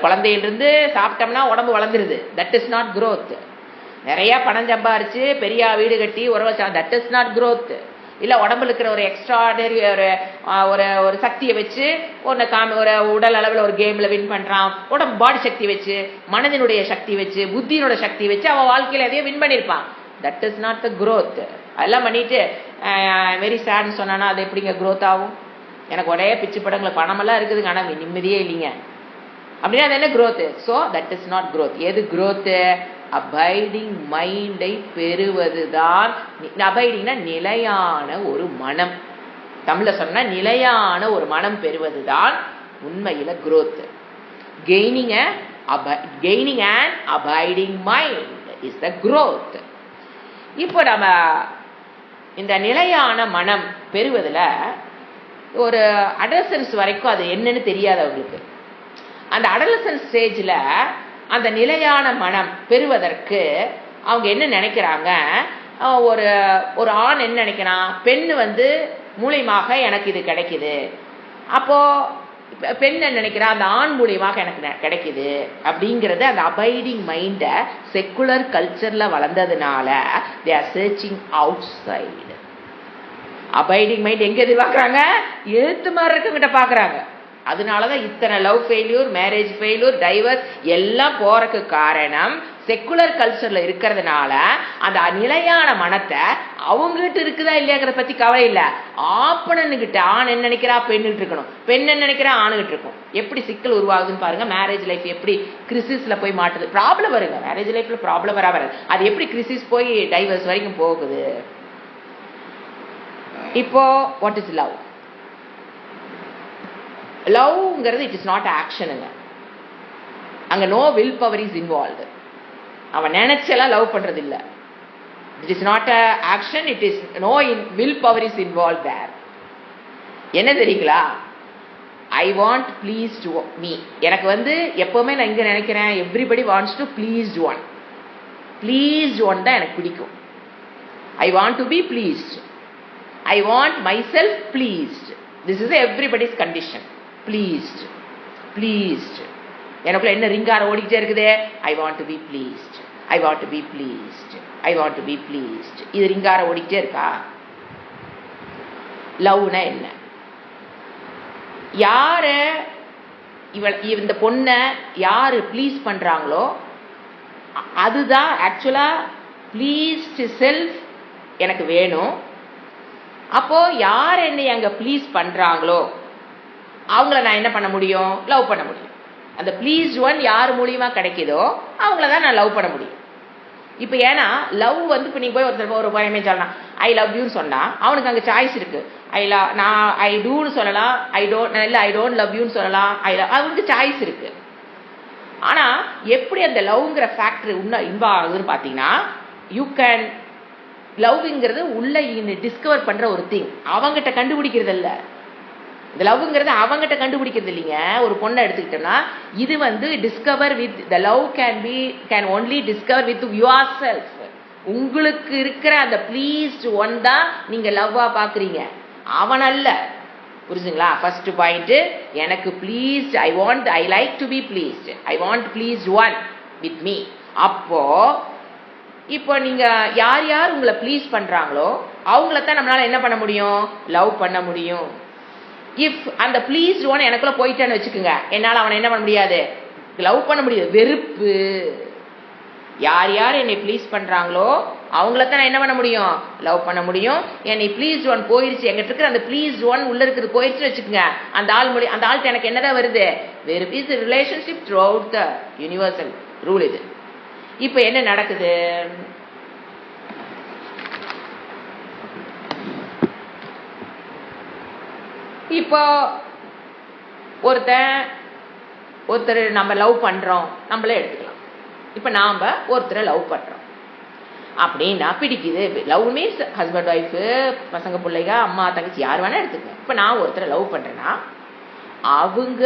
குழந்தையிலிருந்து சாப்பிட்டோம்னா உடம்பு வளர்ந்துருது. That is not growth. நிறைய பணம் சம்பாரிச்சு பெரிய வீடு கட்டி உறவ தட் இஸ் நாட் growth. இல்லை உடம்புல இருக்கிற ஒரு எக்ஸ்ட்ராடனரி ஒரு ஒரு சக்தியை வச்சு ஒரு உடல் அளவில் ஒரு கேமில் வின் பண்ணுறான், உடம்பு பாடி சக்தி வச்சு, மனதினுடைய சக்தி வச்சு, புத்தியினோட சக்தி வச்சு அவன் வாழ்க்கையில் எதையோ வின் பண்ணியிருப்பான். That is not the growth. அதெல்லாம் பண்ணிட்டு வெரி சேட்னு சொன்னான்னா அது எப்படிங்க growth ஆகும்? எனக்கு ஒரே பிச்சு படங்களை பணமெல்லாம் இருக்குதுங்க, ஆனால் நிம்மதியே இல்லைங்க அப்படின்னா அது என்ன growth? So that is not growth. எது growth? அபைடிங் மைண்டை பெறுவதுதான். அபைடிங்னா நிலையான ஒரு மனம். தமிழ்ல சொன்னா நிலையான ஒரு மனம் பெறுவதுதான் உண்மையில growth. Gaining and abiding mind is the growth. இப்போ நம்ம இந்த நிலையான மனம் பெறுவதில் ஒரு அடலசன்ஸ் வரைக்கும் அது என்னன்னு தெரியாது அவங்களுக்கு. அந்த அடலசன்ஸ் ஸ்டேஜில் அந்த நிலையான மனம் பெறுவதற்கு அவங்க என்ன நினைக்கிறாங்க? ஒரு ஒரு ஆண் என்ன நினைக்கிறான், பெண் மூலியமாக எனக்கு இது கிடைக்குது. அப்போ பெண் என்ன நினைக்கிறா, அந்த ஆண் மூலியமாக எனக்கு கிடைக்குது அப்படிங்கிறது அந்த அபைடிங் மைண்டை செக்குலர் கல்ச்சர்ல வளர்ந்ததுனால they are searching outside. Abiding mind எங்க எதிர்பார்க்குறாங்க? எழுத்து மாதிரி இருக்கவங்கிட்ட பார்க்குறாங்க. அதனாலதான் இத்தனை love failure, marriage failure, divorce எல்லாம் போறதுக்கு காரணம் செக்குலர் கல்ச்சர்ல இருக்கிறதுனால அந்த நிலையான மனத்தை அவங்ககிட்ட இருக்குதா இல்லையாங்கிறத பத்தி கவலை இல்லை. ஆப்பனன்கிட்ட ஆண் என்ன நினைக்கிறா, பெண்ணுகிட்ட இருக்கணும், பெண் என்ன நினைக்கிறா, ஆணுகிட்ட இருக்கும். எப்படி சிக்கல் உருவாகுதுன்னு பாருங்க. மேரேஜ் லைஃப் எப்படி கிரிசிஸ்ல போய் மாட்டுது. ப்ராப்ளம் வருங்க, மேரேஜ் லைஃப்ல ப்ராப்ளம் வராது. அது எப்படி கிரிசிஸ் போய் டைவர்ஸ் வரைக்கும் போகுது. இப்போ வாட் இஸ் லவ்? லவ்ங்கிறது இட் இஸ் நாட் ஆக்ஷனுங்க. அங்க no will power is involved. அவன் நினைச்செல்லாம் லவ் பண்றது இல்லை. It is not a action, it is no will power is involve there. என்ன தெரியுங்களா? I want pleased me. எனக்கு எப்பவுமே நான் இங்க நினைக்கிறேன் everybody wants to pleased one. Pleased one தான் எனக்கு பிடிக்கும். I want to be pleased. I want myself pleased. This is everybody's condition. Pleased pleased. எனக்குள்ள என்ன ரிங்கார ஓடிக்கிட்டே இருக்குது? I want to be pleased, I want to be pleased, I want to be pleased. இது ரிங்கார ஓடிக்கிட்டே இருக்கா? லவ்னா என்ன? யாரு இந்த பொண்ணை யாரு ப்ளீஸ் பண்றாங்களோ அதுதான் ஆக்சுவலா ப்ளீஸ்ட் செல்ஃப் எனக்கு வேணும். அப்போ யார் என்னை அங்க ப்ளீஸ் பண்றாங்களோ அவங்கள நான் என்ன பண்ண முடியும்? லவ் பண்ண முடியும். அந்த ப்ளீஸ்ட் ஒன் யார் மூலியமா கிடைக்குதோ அவங்கள தான் நான் லவ் பண்ண முடியும். இப்போ ஏன்னா லவ் இப்போ நீங்க போய் ஒருத்தர் ஒரு பையமே சொல்லலாம் ஐ லவ் யூன்னு சொன்னா அவனுக்கு அங்கே சாய்ஸ் இருக்கு. நான் ஐ டூன்னு சொல்லலாம், ஐ டோன்ட் லவ் யூன்னு சொல்லலாம், அவனுக்கு சாய்ஸ் இருக்கு. ஆனா எப்படி அந்த லவ்ங்கிற ஃபேக்டர் இன்னும் இன்வால்வ் ஆகுதுன்னு பார்த்தீங்கன்னா, யூ கேன் லவ்ங்கிறது உள்ள டிஸ்கவர் பண்ற ஒரு திங், அவங்ககிட்ட கண்டுபிடிக்கிறது இல்லை. இந்த லவ்ங்கிறது அவங்ககிட்ட கண்டுபிடிக்கிறது இல்லைங்க. ஒரு பொண்ணை எடுத்துக்கிட்டோம்னா இது discover with the love can only discover with your self. உங்களுக்கு இருக்கிற அந்த ப்ளீஸ்ட் ஒன் தான் நீங்க லவ்வா பாக்குறீங்க, அவன் அல்ல. புரிஞ்சுங்களா? ஃபர்ஸ்ட் பாயிண்ட், எனக்கு pleased, I like to be pleased, I want pleased one with me. அப்போ இப்போ நீங்க யார் யார் உங்களை ப்ளீஸ் பண்றாங்களோ அவங்களத்தான் நம்மளால என்ன பண்ண முடியும்? லவ் பண்ண முடியும். இஃப் அந்த ப்ளீஸ்ட் ஒன் எனக்குள்ள போயிட்டேன்னு வச்சுக்கோங்க, என்னால் அவனை என்ன பண்ண முடியாது? லவ் பண்ண முடியாது. வெறுப்பு. யார் யார் என்னை ப்ளீஸ் பண்றாங்களோ அவங்களத்தான் நான் என்ன பண்ண முடியும்? லவ் பண்ண முடியும். என்னை ப்ளீஸ்ட் ஒன் போயிருச்சு, எங்கிட்ட இருக்கிற அந்த ப்ளீஸ்ட் ஒன் உள்ள இருக்கிறது போயிருச்சுன்னு வச்சுக்கோங்க, அந்த ஆள்கிட்ட எனக்கு என்னதான் வருது? வெறுப்பு. இது relationship through out the universal rule. இது இப்போ என்ன நடக்குது? இப்போ ஒருத்தர் நம்ம லவ் பண்றோம், நம்மளே எடுத்துக்கலாம். இப்போ நாம ஒருத்தரை லவ் பண்றோம் அப்படின்னா பிடிக்குது. லவ் மீன்ஸ் ஹஸ்பண்ட் ஒய்ஃபு, பசங்க பிள்ளைங்க, அம்மா தங்கச்சி, யார் வேணா எடுத்துக்கங்க. இப்போ நான் ஒருத்தரை லவ் பண்றேன்னா அவங்க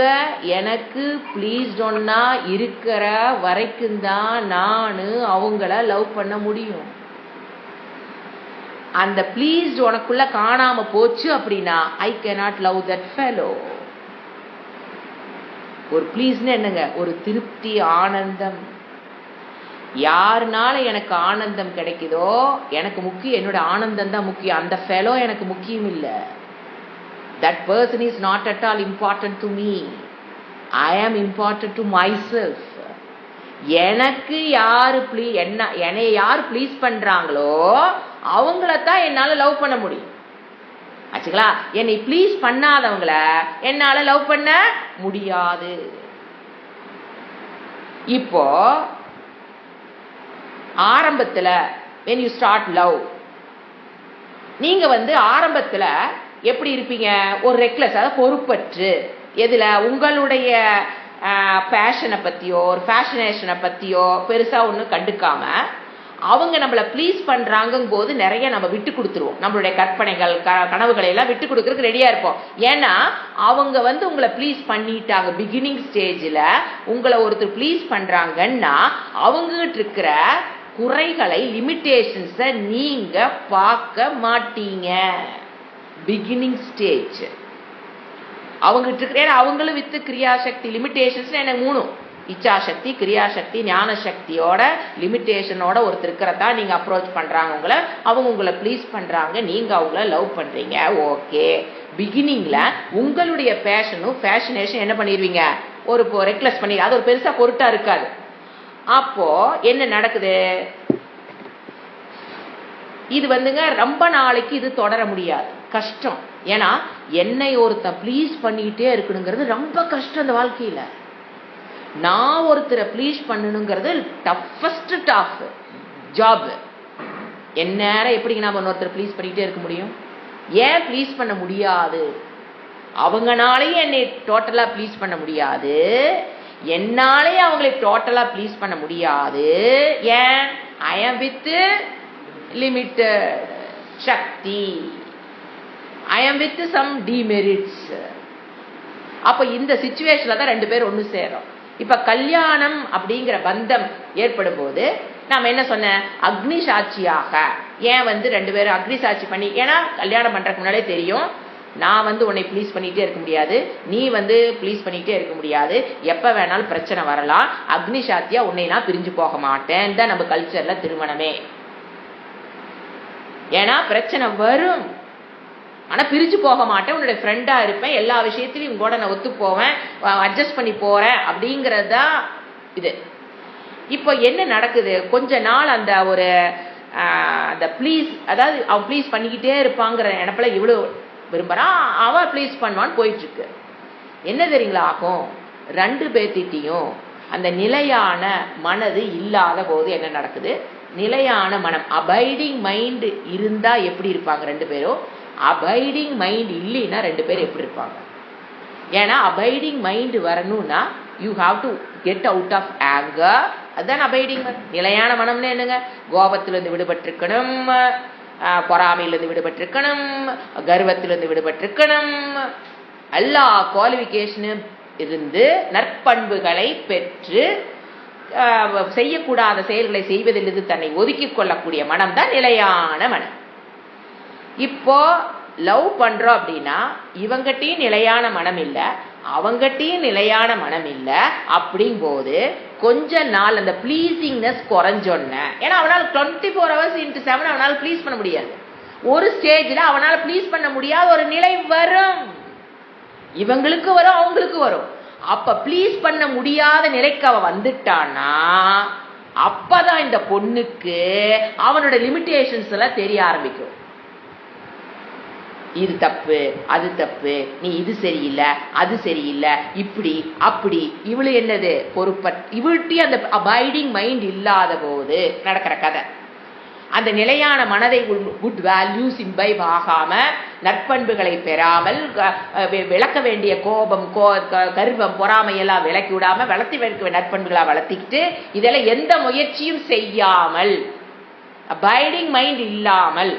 எனக்கு ப்ளீஸ்டொன்னா இருக்கிற வரைக்கும் தான் நான் அவங்கள லவ் பண்ண முடியும். அந்த ப்ளீஸ்ட் உனக்குள்ள காணாம போச்சு அப்படின்னா I cannot love that fellow. ஒரு ப்ளீஸ்னு என்னங்க? ஒரு திருப்தி, ஆனந்தம். யாருனால எனக்கு ஆனந்தம் கிடைக்குதோ எனக்கு முக்கியம், என்னோட ஆனந்தம் தான் முக்கியம். அந்த ஃபெலோ எனக்கு முக்கியம் இல்லை. That person is not at all important to me. I am important to myself. எனக்கு யாரு என்னை யார் ப்ளீஸ் பண்றாங்களோ அவங்களத்தான் என்னால லவ் பண்ண முடியும். ஆச்சுங்களா? என்னை ப்ளீஸ் பண்ணாதவங்கள என்னால லவ் பண்ண முடியாது. இப்போ ஆரம்பத்துல when you start love, நீங்க ஆரம்பத்துல எப்படி இருப்பீங்க? ஒரு ரெக்லெஸ், அதாவது பொறுப்பற்று. எதுல? உங்களுடைய பேஷனை பத்தியோ ஒரு ஃபேஷனேஷனை பத்தியோ பெருசா ஒன்றும் கண்டுக்காம அவங்க நம்மளை ப்ளீஸ் பண்றாங்கும் போது நிறைய நம்ம விட்டு கொடுத்துருவோம். நம்மளுடைய கற்பனைகள் கனவுகளை எல்லாம் விட்டு கொடுக்கறதுக்கு ரெடியா இருப்போம். ஏன்னா அவங்க உங்களை ப்ளீஸ் பண்ணிட்டாங்க. பிகினிங் ஸ்டேஜில் உங்களை ஒருத்தர் ப்ளீஸ் பண்றாங்கன்னா அவங்ககிட்ட இருக்கிற குறைகளை, லிமிட்டேஷன்ஸை நீங்க பார்க்க மாட்டீங்க. பிகினிங் ஸ்டேஜ் அவங்ககிட்ட இருக்கிற, அவங்களும் வித்து கிரியாசக்தி லிமிட்டேஷன்ஸ் எனக்கு 3: இச்சாசக்தி, கிரியாசக்தி, ஞான சக்தியோட லிமிட்டேஷனோட ஒருத்தர் இருக்கிறதா நீங்க அப்ரோச் பண்றாங்க. அவங்க உங்களை ப்ளீஸ் பண்றாங்க, நீங்க அவங்கள லவ் பண்றீங்க. ஓகே, பிகினிங்ல உங்களுடைய பேஷனும் ஃபேஷனேஷன் என்ன பண்ணிடுவீங்க? ஒரு ரெக்லெஸ் பண்ணி, அது ஒரு பெருசா பொருட்டா இருக்காது. அப்போ என்ன நடக்குது? இது ரொம்ப நாளைக்கு இது தொடர முடியாது, கஷ்டம். ஏன்னா என்னை ஒருத்த ப்ளீஸ் பண்ணிக்கிட்டே இருக்கணுங்கிறது ரொம்ப கஷ்டம் இந்த வாழ்க்கையில. நான் ஒருத்தரை ப்ளீஸ் பண்ணணுங்கிறது டஃபஸ்ட் ஜாப். எந்நேரம் எப்படிங்க நாம ஒருத்தரை ப்ளீஸ் பண்ணிக்கிட்டே இருக்க முடியும்? ஏன் ப்ளீஸ் பண்ண முடியாது? அவங்கனாலேயே என்னை டோட்டலா ப்ளீஸ் பண்ண முடியாது, என்னாலேயே அவங்களை டோட்டலா ப்ளீஸ் பண்ண முடியாது. ஏன்? ஐ ஆம் வித் லிமிட்டட் சக்தி, ஐ ஆம் வித் சம் டிமெரிட்ஸ். அப்ப இந்த சிச்சுவேஷன்ல தான் 2 பேர் ஒன்று சேரும். இப்ப கல்யாணம் அப்படிங்கிற பந்தம் ஏற்படும் போது நாம என்ன சொன்ன? அக்னி சாட்சியாக. ஏன் 2 பேரும் அக்னி சாட்சி பண்ணி, ஏன்னா கல்யாணம் பண்றதுக்கு முன்னாலே தெரியும் நான் உன்னை ப்ளீஸ் பண்ணிட்டே இருக்க முடியாது, நீ ப்ளீஸ் பண்ணிட்டே இருக்க முடியாது, எப்ப வேணாலும் பிரச்சனை வரலாம், அக்னி சாட்சியா உன்னை நான் பிரிஞ்சு போக மாட்டேன் தான் நம்ம கல்ச்சர்ல திருமணமே. ஏன்னா பிரச்சனை வரும், ஆனா பிரிச்சு போக மாட்டேன், உன்னுடைய ஃப்ரெண்டா இருப்பேன், எல்லா விஷயத்திலையும் கூட நான் ஒத்து போவேன், அட்ஜஸ்ட் பண்ணி போறேன் அப்படிங்கறதா இது. இப்போ என்ன நடக்குது? கொஞ்ச நாள் அந்த ஒரு அந்த ப்ளீஸ், அதாவது அவன் ப்ளீஸ் பண்ணிக்கிட்டே இருப்பாங்கிற நினைப்புல இவ்வளவு விரும்புறான், அவன் ப்ளீஸ் பண்ணுவான்னு போயிட்டு இருக்கு. என்ன தெரியுங்களா ஆகும்? 2 பேர்த்திட்டையும் அந்த நிலையான மனது இல்லாத போது என்ன நடக்குது? நிலையான மனம், அபைடிங் மைண்ட் இருந்தா எப்படி இருப்பாங்க 2 பேரும்? அபைடிங் மைண்ட் இல்லைன்னா 2 பேரும் எப்படி இருப்பாங்க? ஏன்னா அபைடிங் மைண்ட் வரணும்னா you have to get out of anger. அதுதான் அபைடிங் மைண்ட். நிலையான மனம்னு என்னங்க? கோபத்திலிருந்து விடுபட்டிருக்கணும், பொறாமையிலிருந்து விடுபட்டிருக்கணும், கர்வத்திலிருந்து விடுபட்டிருக்கணும், எல்லா குவாலிஃபிகேஷனும் இருந்து நற்பண்புகளை பெற்று செய்யக்கூடாத செயல்களை செய்வதிலிருந்து தன்னை ஒதுக்கிக் கொள்ளக்கூடிய மனம் தான் நிலையான மனம். இப்போ லவ் பண்றோம் அப்படின்னா இவங்ககிட்டயும் நிலையான மனம் இல்ல, அவங்ககிட்டயும் நிலையான மனம் இல்ல. அப்படிங்கும்போது கொஞ்ச நாள் அந்த ப்ளீசிங்னஸ் குறைஞ்சொன்ன, ஏன்னா அவனால 24 hours into 7 அவனால ப்ளீஸ் பண்ண முடியாது. ஒரு ஸ்டேஜ்ல அவனால ப்ளீஸ் பண்ண முடியாத ஒரு நிலை வரும், இவங்களுக்கு வரும், அவங்களுக்கு வரும். அப்ப ப்ளீஸ் பண்ண முடியாத நிலைக்கு அவ வந்துட்டானா அப்பதான் இந்த பொண்ணுக்கு அவனோட லிமிட்டேஷன்ஸ் எல்லாம் தெரிய ஆரம்பிக்கும். இது தப்பு, அது தப்பு, நீ இது சரியில்லை, அது சரியில்லை, இப்படி அப்படி. இவளு என்னது? இவள்கிட்ட அந்த அபைடிங் மைண்ட் இல்லாத போது நடக்கிற கதை. அந்த நிலையான மனதை குட் வேல்யூஸ் இம்பைப் ஆகாம, நற்பண்புகளை பெறாமல், விளக்க வேண்டிய கோபம், கர்வம், பொறாமையெல்லாம் விளக்கி விடாம வளர்த்தி வைக்க நற்பண்புகளா வளர்த்திக்கிட்டு இதெல்லாம் எந்த முயற்சியும் செய்யாமல், அபைடிங் மைண்ட் இல்லாமல்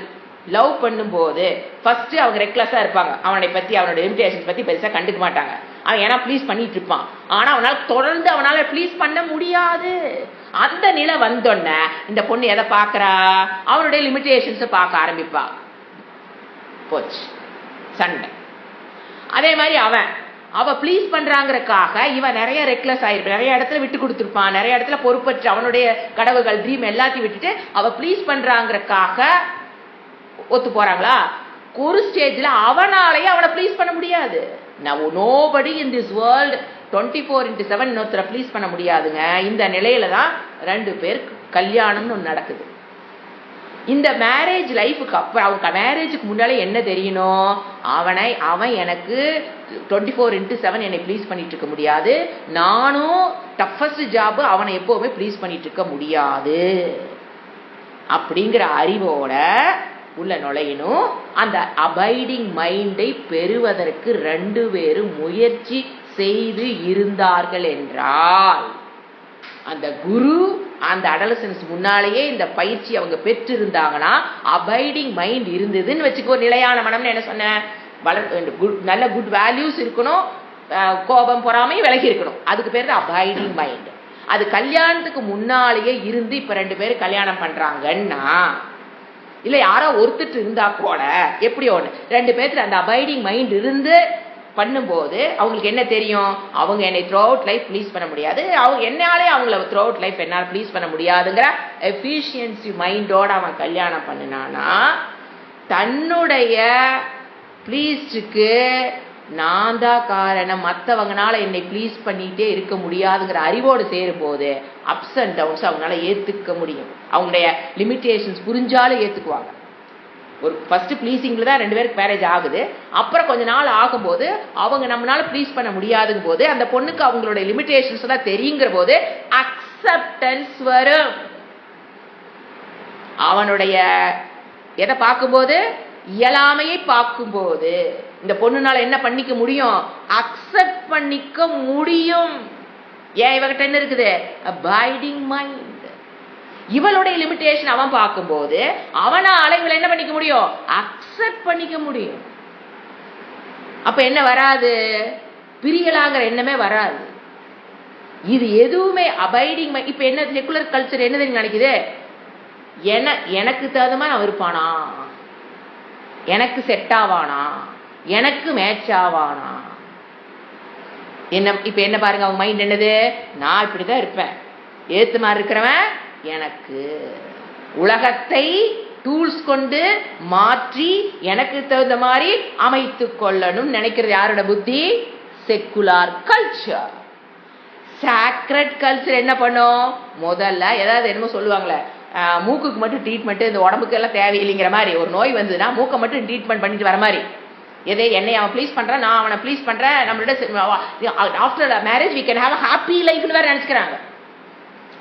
லவ் பண்ணும்போது ஃபர்ஸ்ட் அவங்க ரெக்லஸா இருப்பாங்க. அவனை பத்தி, அவனோட லிமிடேஷன்ஸ் பத்தி பெருசா கண்டுக்க மாட்டாங்க. அவன் ஏன்னா ப்ளீஸ் பண்ணிட்டு இருப்பான். ஆனா அவனால் தொடர்ந்து அவனால ப்ளீஸ் பண்ண முடியாது. அந்த நிலை வந்தோடனே இந்த பொண்ணு எதை பார்க்கறா, அவனுடைய லிமிட்டேஷன்ஸை பார்க்க ஆரம்பிப்பா. போச்சு சண்டை. அதே மாதிரி அவ ப்ளீஸ் பண்றாங்கறக்காக இவன் நிறைய ரெக்லஸ் ஆயிருப்பான், நிறைய இடத்துல விட்டு கொடுத்துருப்பான், நிறைய இடத்துல பொறுப்பற்று அவனுடைய கடவுகள் ட்ரீம் எல்லாத்தையும் விட்டுட்டு அவ ப்ளீஸ் பண்றாங்கறக்காக ஒத்து போறாங்களா. ஒரு ஸ்டேஜ்ல அவனாலேயே அவனை ப்ளீஸ் பண்ண முடியாது. நோபடி இன் திஸ் வேர்ல்ட் 24/7 இன்னொருத்தரை ப்ளீஸ் பண்ண முடியாதுங்க. இந்த நிலையில தான் 2 பேர் கல்யாணம்னு ஒன்று நடக்குது. இந்த மேரேஜ் லைஃபுக்கு அப்புறம் அவங்க மேரேஜுக்கு முன்னாலே என்ன தெரியணும், அவன் எனக்கு 24/7 என்னை ப்ளீஸ் பண்ணிட்டு இருக்க முடியாது, நானும் டஃபஸ்ட் ஜாப் அவனை எப்பவுமே ப்ளீஸ் பண்ணிட்டு இருக்க முடியாது அப்படிங்கிற அறிவோட உள்ள நுழையணும். அந்த அபைடிங் மைண்டை பெறுவதற்கு 2 பேரும் முயற்சி செய்து இருந்தார்கள் என்றால், அந்த குரு அந்த அடலசன்ஸ் முன்னாலேயே இந்த பயிற்சி அவங்க பெற்று இருந்தாங்கன்னா, அபைடிங் மைண்ட் இருந்ததுன்னு வச்சுக்கோ. நிலையான மனம்னு என்ன சொன்னேன், நல்ல குட் வேல்யூஸ் இருக்கணும், கோபம் பொறாமை விலகி இருக்கணும், அதுக்கு பேர் தான் அபைடிங் மைண்ட். அது கல்யாணத்துக்கு முன்னாலேயே இருந்து இப்ப 2 பேரும் கல்யாணம் பண்றாங்கன்னா, இல்ல யாரோ ஒருத்தர் இருந்தா கூட எப்படி ஒண்ணு 2 பேருக்கு அந்த அபைடிங் மைண்ட் இருந்து பண்ணும்போது அவங்களுக்கு என்ன தெரியும், அவங்க என்னை த்ரூ அவுட் லைஃப் ப்ளீஸ் பண்ண முடியாது, அவங்க என்னாலே அவங்கள த்ரூ அவுட் லைஃப் என்னால் ப்ளீஸ் பண்ண முடியாதுங்கிற எஃபிஷியன்சி மைண்டோட அவன் கல்யாணம் பண்ணினானா, தன்னுடைய ப்ளீஸ்டுக்கு நான் தான் காரணம், மற்றவங்கனால என்னை ப்ளீஸ் பண்ணிட்டே இருக்க முடியாதுங்கிற அறிவோடு சேரும் போது அப்ஸ் அண்ட் டவுன்ஸ் அவங்களால ஏத்துக்க முடியும். அவங்களுடைய லிமிட்டேஷன்ஸ் புரிஞ்சாலும் ஏத்துக்குவாங்க. ஒரு ஃபர்ஸ்ட் ப்ளீஸிங்ல தான் 2 பேருக்கு மேரேஜ் ஆகுது. அப்புறம் கொஞ்ச நாள் ஆகும்போது அவங்க நம்மளால ப்ளீஸ் பண்ண முடியாதுங்க போது அந்த பொண்ணுக்கு அவங்களுடைய லிமிட்டேஷன்ஸ் எல்லாம் தெரியுங்கிற போது அக்செப்டன்ஸ் வரும். அவனுடைய எதை பார்க்கும்போது, இயலாமையை பார்க்கும்போது இந்த பொண்ணுனால என்ன பண்ணிக்க முடியும், அக்செப்ட் பண்ணிக்க முடியும். ஏன் இவகிட்ட என்ன இருக்குது, அபைடிங் மைண்ட். இவளுடைய லிமிட்டேஷன் அவன் பார்க்கும்போது அவனால இவளை என்ன பண்ணிக்க முடியும், அக்செப்ட் பண்ணிக்க முடியும். அப்ப என்ன வராது, பிரியலாங்கிற எண்ணமே வராது. இது எதுவுமே அபைடிங் மைண்ட். இப்ப என்ன செக்குலர் கல்ச்சர் என்ன தெரியும் நினைக்குது, எனக்கு தகுந்த மாதிரி அவன் இருப்பானா, எனக்கு செட் ஆவானா, எனக்கு மேட்ச் ஆவானா. என்ன இப்ப என்ன பாருங்க, அவங்க மைண்ட் என்னது, நான் இப்படிதான் இருப்பேன், ஏத்து மாதிரி இருக்கிறவன் எனக்கு உலகத்தை டூல்ஸ் கொண்டு மாற்றி எனக்கு தகுந்த மாதிரி அமைத்து கொள்ளணும் நினைக்கிறது யாரோட புத்தி, செக்குலார் கல்ச்சர். சாக்ரெட் கல்ச்சர் என்ன பண்ணும், முதல்ல ஏதாவது என்னமோ சொல்லுவாங்களே, மூக்குக்கு மட்டும் ட்ரீட்மெண்ட், இந்த உடம்புக்கு எல்லாம் தேவையில்லைங்கிற மாதிரி. ஒரு நோய் வந்ததுன்னா மூக்கை மட்டும் ட்ரீட்மெண்ட் பண்ணிட்டு வர மாதிரி. எதே என்னை அவன் ப்ளீஸ் பண்றான், நான் அவனை ப்ளீஸ் பண்றேன், நம்மளோட after marriage we can have a happy லைஃப்னு வேற நினைச்சுக்கிறாங்க.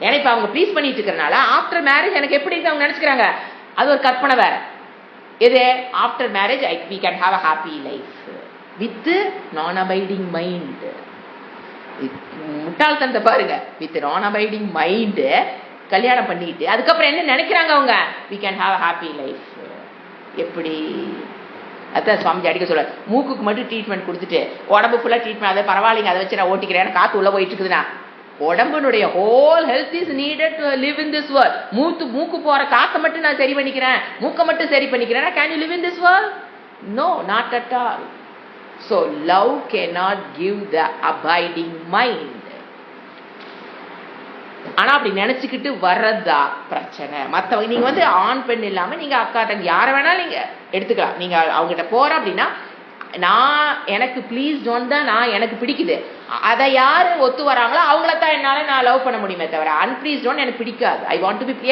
ஏன்னா இப்ப அவங்க ப்ளீஸ் பண்ணிட்டு இருக்கிறனால ஆஃப்டர் மேரேஜ் எனக்கு எப்படி அவங்க நினைச்சுக்கிறாங்க, அது ஒரு கற்பனை வேற. எது after marriage we can have a happy life with non abiding mind. முட்டாள்தனத்தை பாருங்க, வித் நான் அபைடிங் மைண்ட் கல்யாணம் பண்ணிட்டு அதுக்கப்புறம் என்ன நினைக்கிறாங்க அவங்க, we can have a happy life. எப்படி, அதான் சுவாமிஜி அடிக்க சொல்ல, மூக்குக்கு மட்டும் ட்ரீட்மெண்ட் கொடுத்துட்டு உடம்பு ஃபுல்லா ட்ரீட்மெண்ட், அதை பரவாயில்லைங்க அதை வச்சு நான் ஓட்டிக்கிறேன், காத்து உள்ள போயிட்டு இருக்குதுன்னா, உடம்புடைய whole health is needed to live in this world. மூக்கு போற காத்தை மட்டும் நான் சரி பண்ணிக்கிறேன், மூக்கை மட்டும் சரி பண்ணிக்கிறேன், can you live in this world? No, not at all. So love cannot give the abiding mind. ஆனா அப்படி நினைச்சுக்கிட்டு வர்றதா பிரச்சனை. மற்றவங்க நீங்க வந்து ஆண் பெண் இல்லாம நீங்க அக்கா தங்கி யாரை வேணாலும் நீங்க எடுத்துக்கலாம். நீங்க அவங்ககிட்ட போற அப்படின்னா, நான் எனக்கு ப்ளீஸ் டோன் தான், நான் எனக்கு பிடிக்குது, அதை யாரு ஒத்து வராங்களோ அவங்களத்தான் என்னால நான் லவ் பண்ண முடியுமே தவிர அன்பிளீஸ் டோன் எனக்கு பிடிக்காது. ஐ வாண்ட் டு பி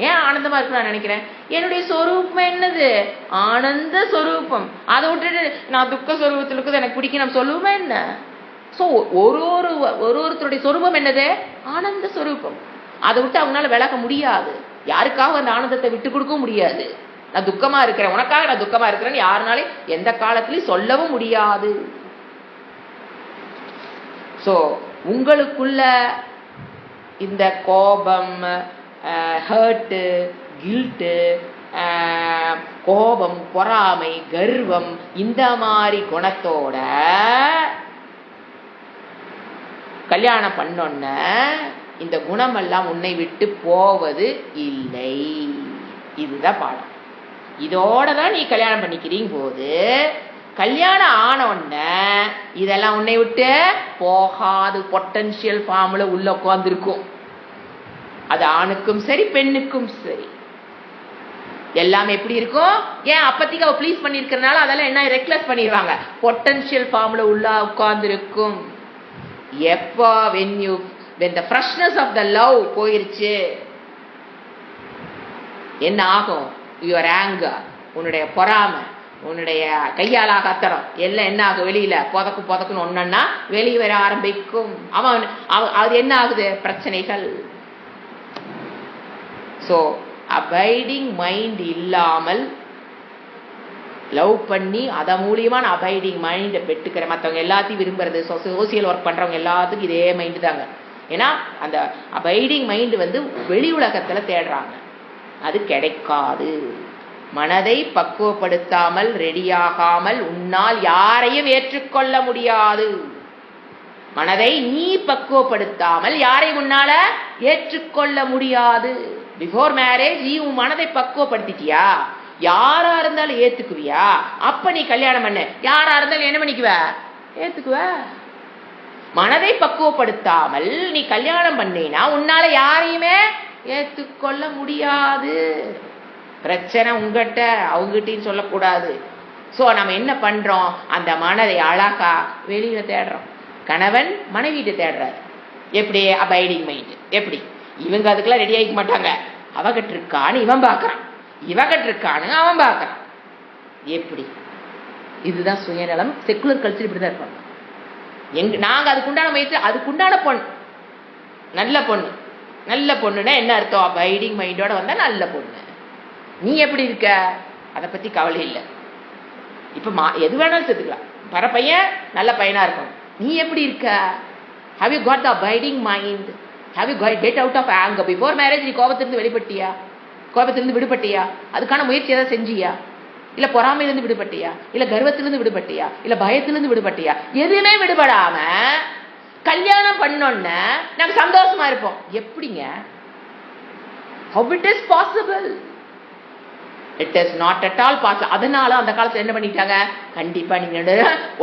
ஏன் ஆனந்தமா இருக்கு நான் நினைக்கிறேன். என்னுடைய சொரூபம் என்னது, ஆனந்த சொரூபம். அதை விட்டுட்டு நான் துக்க சொரூபத்தில் இருக்குது எனக்கு பிடிக்கும் நம்ம சொல்லுவோமே என்ன. ஸோ ஒருத்தருடைய சொரூபம் என்னது, ஆனந்த சொரூபம். அதை விட்டு அவங்களால விலக முடியாது, யாருக்காக அந்த ஆனந்தத்தை விட்டு கொடுக்க முடியாது. நான் துக்கமா இருக்கிறேன், உனக்காக நான் துக்கமா இருக்கிறேன்னு யாருனாலே எந்த காலத்திலையும் சொல்லவும் முடியாது. சோ உங்களுக்குள்ள இந்த கோபம், ஹர்ட்டு, கில்ட்டு, கோபம், பொறாமை, கர்வம், இந்த மாதிரி குணத்தோட கல்யாணம் பண்ணோன்ன இந்த குணமெல்லாம் உன்னை விட்டு போவது இல்லை. இதுதான் பாடம். இதோட தான் நீ கல்யாணம் பண்ணிக்கிறீங்க போது கல்யாணம் ஆனோன்ன இதெல்லாம் உன்னை விட்டு போகாது. பொட்டன்ஷியல் ஃபார்ம்ல உள்ள உட்கார்ந்துருக்கும். அது ஆணுக்கும் சரி பெண்ணுக்கும் சரி. எல்லாம் எப்படி இருக்கும்? ஏன் அப்பத்திக்கு அவ ப்ளீஸ் பண்ணிருக்கிறதுனால அதெல்லாம் என்ன ரெக்லஸ் பண்ணிடுவாங்க. பொட்டன்ஷியல் ஃபார்ம்ல உள்ள உட்கார்ந்துருக்கும். எப்போ when the freshness of the love போயிருச்சு என்ன ஆகும்? your anger, உன்னுடைய பொறாமை, உன்னுடைய கையாலா கத்தரம் எல்லாம் என்ன ஆகும்? வெளியில புதக்குன்னு ஒன்னா வெளியே வர ஆரம்பிக்கும். அவன் அது என்ன ஆகுது? பிரச்சனைகள். ஸோ அபைடிங் மைண்ட் இல்லாமல் லவ் பண்ணி அதன் மூலியமா நான் அபைடிங் மைண்டை பெற்றுக்கிறேன். மற்றவங்க எல்லாத்தையும் விரும்புறது, சோசியல் ஒர்க் பண்றவங்க எல்லாத்துக்கும் இதே மைண்டு தாங்க. ஏன்னா அந்த அபைடிங் மைண்டு வெளி உலகத்துல தேடுறாங்க, அது கிடைக்காது. மனதை பக்குவப்படுத்தாமல் ரெடியாகாமல் உன்னால் யாரையும் ஏற்றுக்கொள்ள முடியாது. மனதை நீ பக்குவப்படுத்தாமல் யாரையும் உன்னால ஏற்றுக்கொள்ள முடியாது. பிஃபோர் மேரேஜ் நீ உன் மனதை பக்குவப்படுத்திட்டியா? யாரா இருந்தாலும் ஏத்துக்குவியா? அப்ப நீ கல்யாணம் பண்ணு. யாரா இருந்தாலும் என்ன பண்ணிக்குவ? ஏத்துக்குவ. மனதை பக்குவப்படுத்தாமல் நீ கல்யாணம் பண்ணினா உன்னால யாரையுமே ஏத்துக்கொள்ள முடியாது. பிரச்சனை உங்ககிட்ட, அவங்ககிட்டயும் சொல்லக்கூடாது. சோ நம்ம என்ன பண்றோம்? அந்த மனதை அழகா வெளியில தேடுறோம். கணவன் மனைவிட்டு தேடுறாரு. எப்படி? Abiding mind. எப்படி? இவங்க அதுக்கெல்லாம் ரெடி ஆகிக்க மாட்டாங்க. அவகிட்ட இருக்கான்னு இவன் பாக்குறான், இவகிட்ட இருக்கான்னு அவன் பாக்குறான். எப்படி? இதுதான் சுயநலம். செக்குலர் கல்ச்சர் இப்படிதான் இருப்பாங்க. நாங்க அதுக்குண்டான முயற்சி, அதுக்குண்டான பொண்ணு, நல்ல பொண்ணு. நல்ல பொண்ணுன்னா என்ன அர்த்தம்? அபைடிங் மைண்டோட வந்தா நல்ல பொண்ணு. நீ எப்படி இருக்க? அதை பத்தி கவலை இல்லை. இப்ப எது வேணாலும் சேர்த்துக்கலாம். வர பையன் நல்ல பையனா இருக்கும். நீ எப்படி இருக்க? Have you got the abiding mind? Have you get out of anger? Before marriage நீ கோபத்திலிருந்து வெளிப்பட்டியா? கோபத்திலிருந்து விடுபட்டியா? அதுக்கான முயற்சி ஏதாவது செஞ்சியா? இல்ல பொறாமையிலிருந்து விடுபட்டியா? இல்ல கர்வத்திலிருந்து விடுபட்டியா? இல்ல பயத்திலிருந்து விடுபட்டியா? எதுவுமே விடுபடாம கல்யாணம் பண்ணோன்ன நாங்க சந்தோஷமா இருப்போம். எப்படிங்க? How it is possible? It is not at all possible. அதனால அந்த காலத்துல என்ன பண்ணிட்டாங்க? கண்டிப்பா நீங்க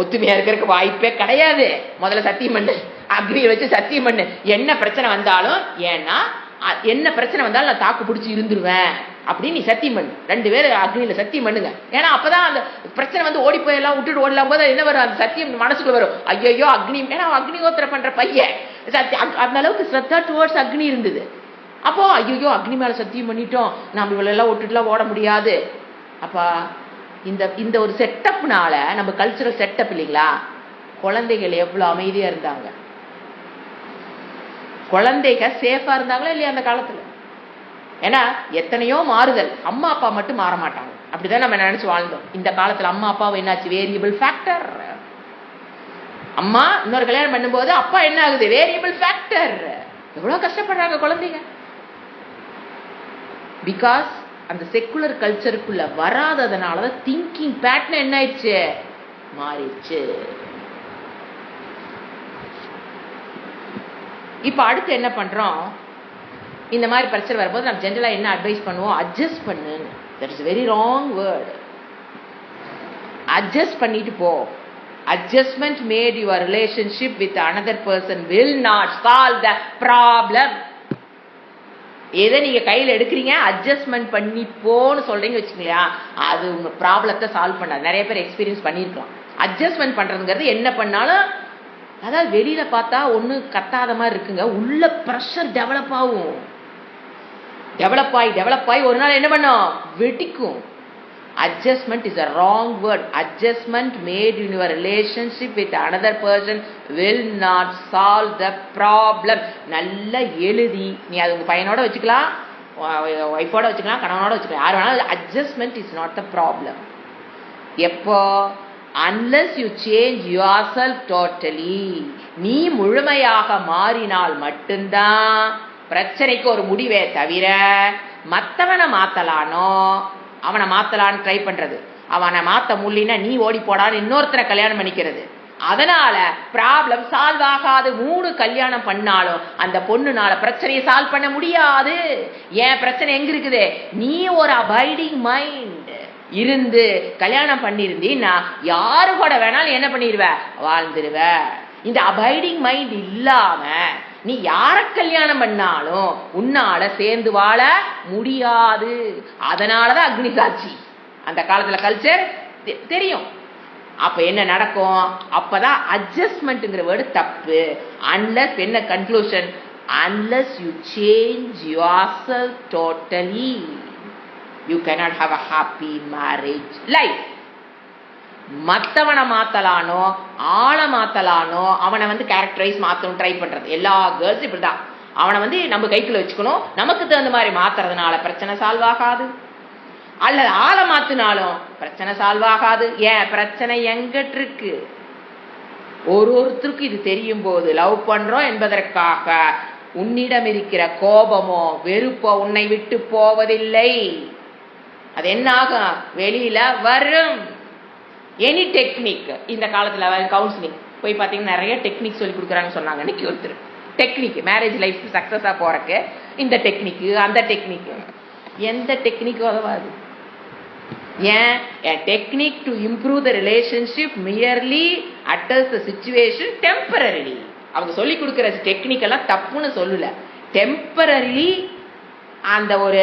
ஒத்துமையா இருக்கிறதுக்கு வாய்ப்பே கிடையாது. முதல்ல சத்தியம் பண்ணு, அக்னியை வச்சு சத்தியம் பண்ணு. என்ன பிரச்சனை வந்தாலும், ஏன்னா என்ன பிரச்சனை வந்தாலும் நான் தாக்கு பிடிச்சி இருந்துருவேன் அப்படின்னு நீ சத்தியம் பண்ணு. 2 பேரும் அக்னியில சத்தியம் பண்ணுங்க. ஏன்னா அப்பதான் அந்த பிரச்சனை ஓடி போயெல்லாம் விட்டுட்டு ஓடலாம் போது என்ன வரும்? அந்த சத்தியம் மனசுக்குள்ள வரும். ஐயோ அக்னி, ஏன்னா அக்னிஹோத்திரம் பண்ற பையன் அந்த அளவுக்கு ஸ்ரத்தா டுவர்ட்ஸ் அக்னி இருந்தது. அப்போ ஐயோ அக்னி மேல சத்தியம் பண்ணிட்டோம், நாம இவ்வளவு விட்டுட்டுலாம் ஓட முடியாது. அப்பா இந்த ஒரு செட்டப்னால, நம்ம கல்ச்சரல் செட்டப் இல்லைங்களா, குழந்தைகள் எவ்வளவு அமைதியா இருந்தாங்க. குழந்தைகள் சேஃபா இருந்தாங்களா இல்லையா அந்த காலத்துல? ஏன்னா எத்தனையோ மாறுதல், அம்மா அப்பா மட்டும் மாற மாட்டாங்க. அப்படிதான் நம்ம நினைச்சு வாழ்ந்தோம். இந்த காலத்துல அம்மா அப்பாவை என்னாச்சு? Variable factor. அம்மா இன்னொரு கல்யாணம் பண்ணும்போது அப்பா என்ன ஆகுது? Variable factor. எவ்வளவு கஷ்டப்படுறாங்க குழந்தைங்க. பிகாஸ் அந்த செக்குலர் கல்ச்சருக்குள்ள வராததுனாலதான் திங்கிங் பேட்டர்ன் என்ன ஆயிடுச்சு? மாறிடுச்சு. இப்ப அடுத்து என்ன பண்றோம்? இந்த மாதிரி பிரச்சனை வரும்போது நம்ம ஜென்ரலா என்ன அட்வைஸ் பண்ணுவோம்? அட்ஜஸ்ட் பண்ணு. That is very wrong word. Adjust பண்ணிட்டு போ. Adjustment made your relationship with another person will not solve the problem. எதை நீங்க கையில எடுக்கிறீங்க, அட்ஜஸ்ட்மெண்ட் பண்ணி போன்னு சொல்றீங்க வச்சுக்கலையா, அது உங்க ப்ராப்ளத்தை சால்வ் பண்ணாது. நிறைய பேர் எக்ஸ்பீரியன்ஸ் பண்ணிருக்கலாம். அட்ஜஸ்ட்மெண்ட் பண்றதுங்கிறது என்ன பண்ணாலும், அதாவது வெளியில பார்த்தா ஒண்ணு கத்தாத மாதிரி இருக்குங்க, உள்ள ப்ரெஷர் டெவலப் ஆகும். டெவலப் ஆகி ஒரு நாள் என்ன பண்ணும்? வெடிக்கும். Adjustment is a wrong word. Adjustment made in your relationship with another person will not solve the problem. நல்லா எழுதி நீ அது உங்க பையனோட வச்சுக்கலாம், ஒய்ஃபோட வச்சுக்கலாம், கணவனோட வச்சுக்கலாம், யார் வேணாலும். Adjustment is not the problem. எப்போ? Unless you change yourself totally. நீ முழுமையாக மாறினால் மட்டும்தான் பிரச்சனைக்கு ஒரு முடிவே தவிர மற்றவனை மாத்தலானோ அவனை மாத்தலான்னு ட்ரை பண்றது, அவனை மாத்த முடியலன்னா நீ ஓடி போடான்னு இன்னொருத்தரை கல்யாணம் பண்ணிக்கிறது, அதனால ப்ராப்ளம் சால்வ் ஆகாது. 3 கல்யாணம் பண்ணாலும் அந்த பொண்ணுனால பிரச்சனையை சால்வ் பண்ண முடியாது. ஏன் பிரச்சனை எங்க இருக்குது? நீ ஒரு அபைடிங் மைண்ட் இருந்து கல்யாணம் பண்ணிருந்தீன்னா யாரு கூட வேணாலும் என்ன பண்ணிடுவ, வாழ்ந்துருவ. இந்த அபைடிங் மைண்ட் இல்லாம நீ யார கல்யாணம் பண்ணாலும் உன்னால சேர்ந்து வாழ முடியாது. அதனாலதான் அக்னி சாட்சி அந்த காலத்துல கல்ச்சர் தெரியும். அப்ப என்ன நடக்கும்? அப்பதான் அட்ஜஸ்ட்மெண்ட்ங்கிற வேர்டு தப்பு. அன்லஸ் என்ன conclusion? unless you change yourself totally you cannot have a happy marriage life. மத்தவனை மாத்தலானோ ஆளை மாத்தலானோ அவனை கேரக்டரைஸ் மாத்தணும் ட்ரை பண்றது எல்லா கேர்ள்ஸ் இப்படிதான். அவனை நம்ம கைக்குள்ள வச்சுக்கணும். நமக்கு தகுந்த மாதிரி மாத்துறதுனால பிரச்சனை சால்வ் ஆகாது. அல்லது ஆளை மாத்தினாலும் பிரச்சனை சால்வ் ஆகாது. ஏன்? பிரச்சனை எங்கிட்டு இருக்கு? ஒருத்தருக்கு இது தெரியும் போது லவ் பண்றோம் என்பதற்காக உன்னிடம் இருக்கிற கோபமோ வெறுப்போ உன்னை விட்டு போவதில்லை. அது என்ன ஆகும்? வெளியில வரும். எனி டெக்னிக் இந்த காலத்துல கவுன்சிலிங் போய் பாத்தீங்கன்னா நிறைய டெக்னிக் சொல்லி கொடுக்குறாங்கன்னு சொன்னாங்க. இன்னைக்கு ஒருத்தர் டெக்னிக் மேரேஜ் லைஃப் சக்சஸா போறக்கு இந்த டெக்னிக் அந்த டெக்னிக், எந்த டெக்னிக் உதவாது. ஏன்? a technique to improve the relationship merely alters the situation temporarily. அவங்க சொல்லி கொடுக்கிற டெக்னிக் எல்லாம் தப்புன்னு சொல்லல. டெம்பரரிலி அந்த ஒரு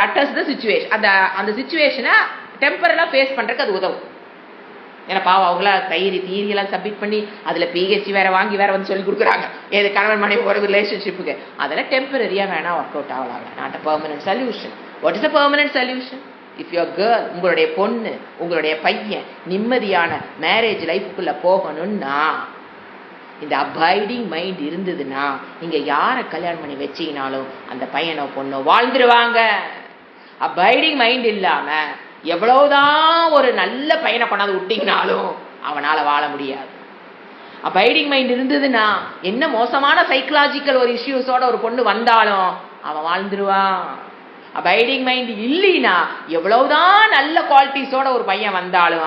அட்டர்ஸ் த சிச்சுவேஷன், அந்த சிச்சுவேஷனை டெம்பரரா ஃபேஸ் பண்றதுக்கு அது உதவும். ஏன்னா பாவம் அவங்களா தியரியெல்லாம் சப்மிட் பண்ணி அதுல பிஹெச்டி வேற வாங்கி வேற சொல்லி கொடுக்குறாங்க. ஏது கணவன் மனைவி ஒரு ரிலேஷன்ஷிப்புக்கு அதெல்லாம் டெம்பரரியா வேணா ஒர்க் அவுட் ஆகலாம். Not a permanent solution. What is a permanent solution? If your girl, உங்களுடைய பொண்ணு உங்களுடைய பையன் நிம்மதியான மேரேஜ் லைஃப்குள்ள போகணும்னா இந்த அபைடிங் மைண்ட் இருந்ததுன்னா நீங்க யாரை கல்யாணம் பண்ணி வச்சீங்கனாலும் அந்த பையனோ பொண்ணோ வாழ்ந்துருவாங்க. அபைடிங் மைண்ட் இல்லாம எவ்வளவுதான் ஒரு நல்ல பையனை கொண்டாந்து விட்டீங்கனாலும் அவனால வாழ முடியாது. அபைடிங் மைண்ட் இருந்ததுன்னா என்ன மோசமான சைக்கலாஜிக்கல் ஒரு இஷ்யூஸோட ஒரு பொண்ணு வந்தாலும் அவன் வாழ்ந்துருவான். அபைடிங் மைண்ட் இல்லைன்னா எவ்வளவுதான் நல்ல குவாலிட்டிஸோட ஒரு பையன் வந்தாலும்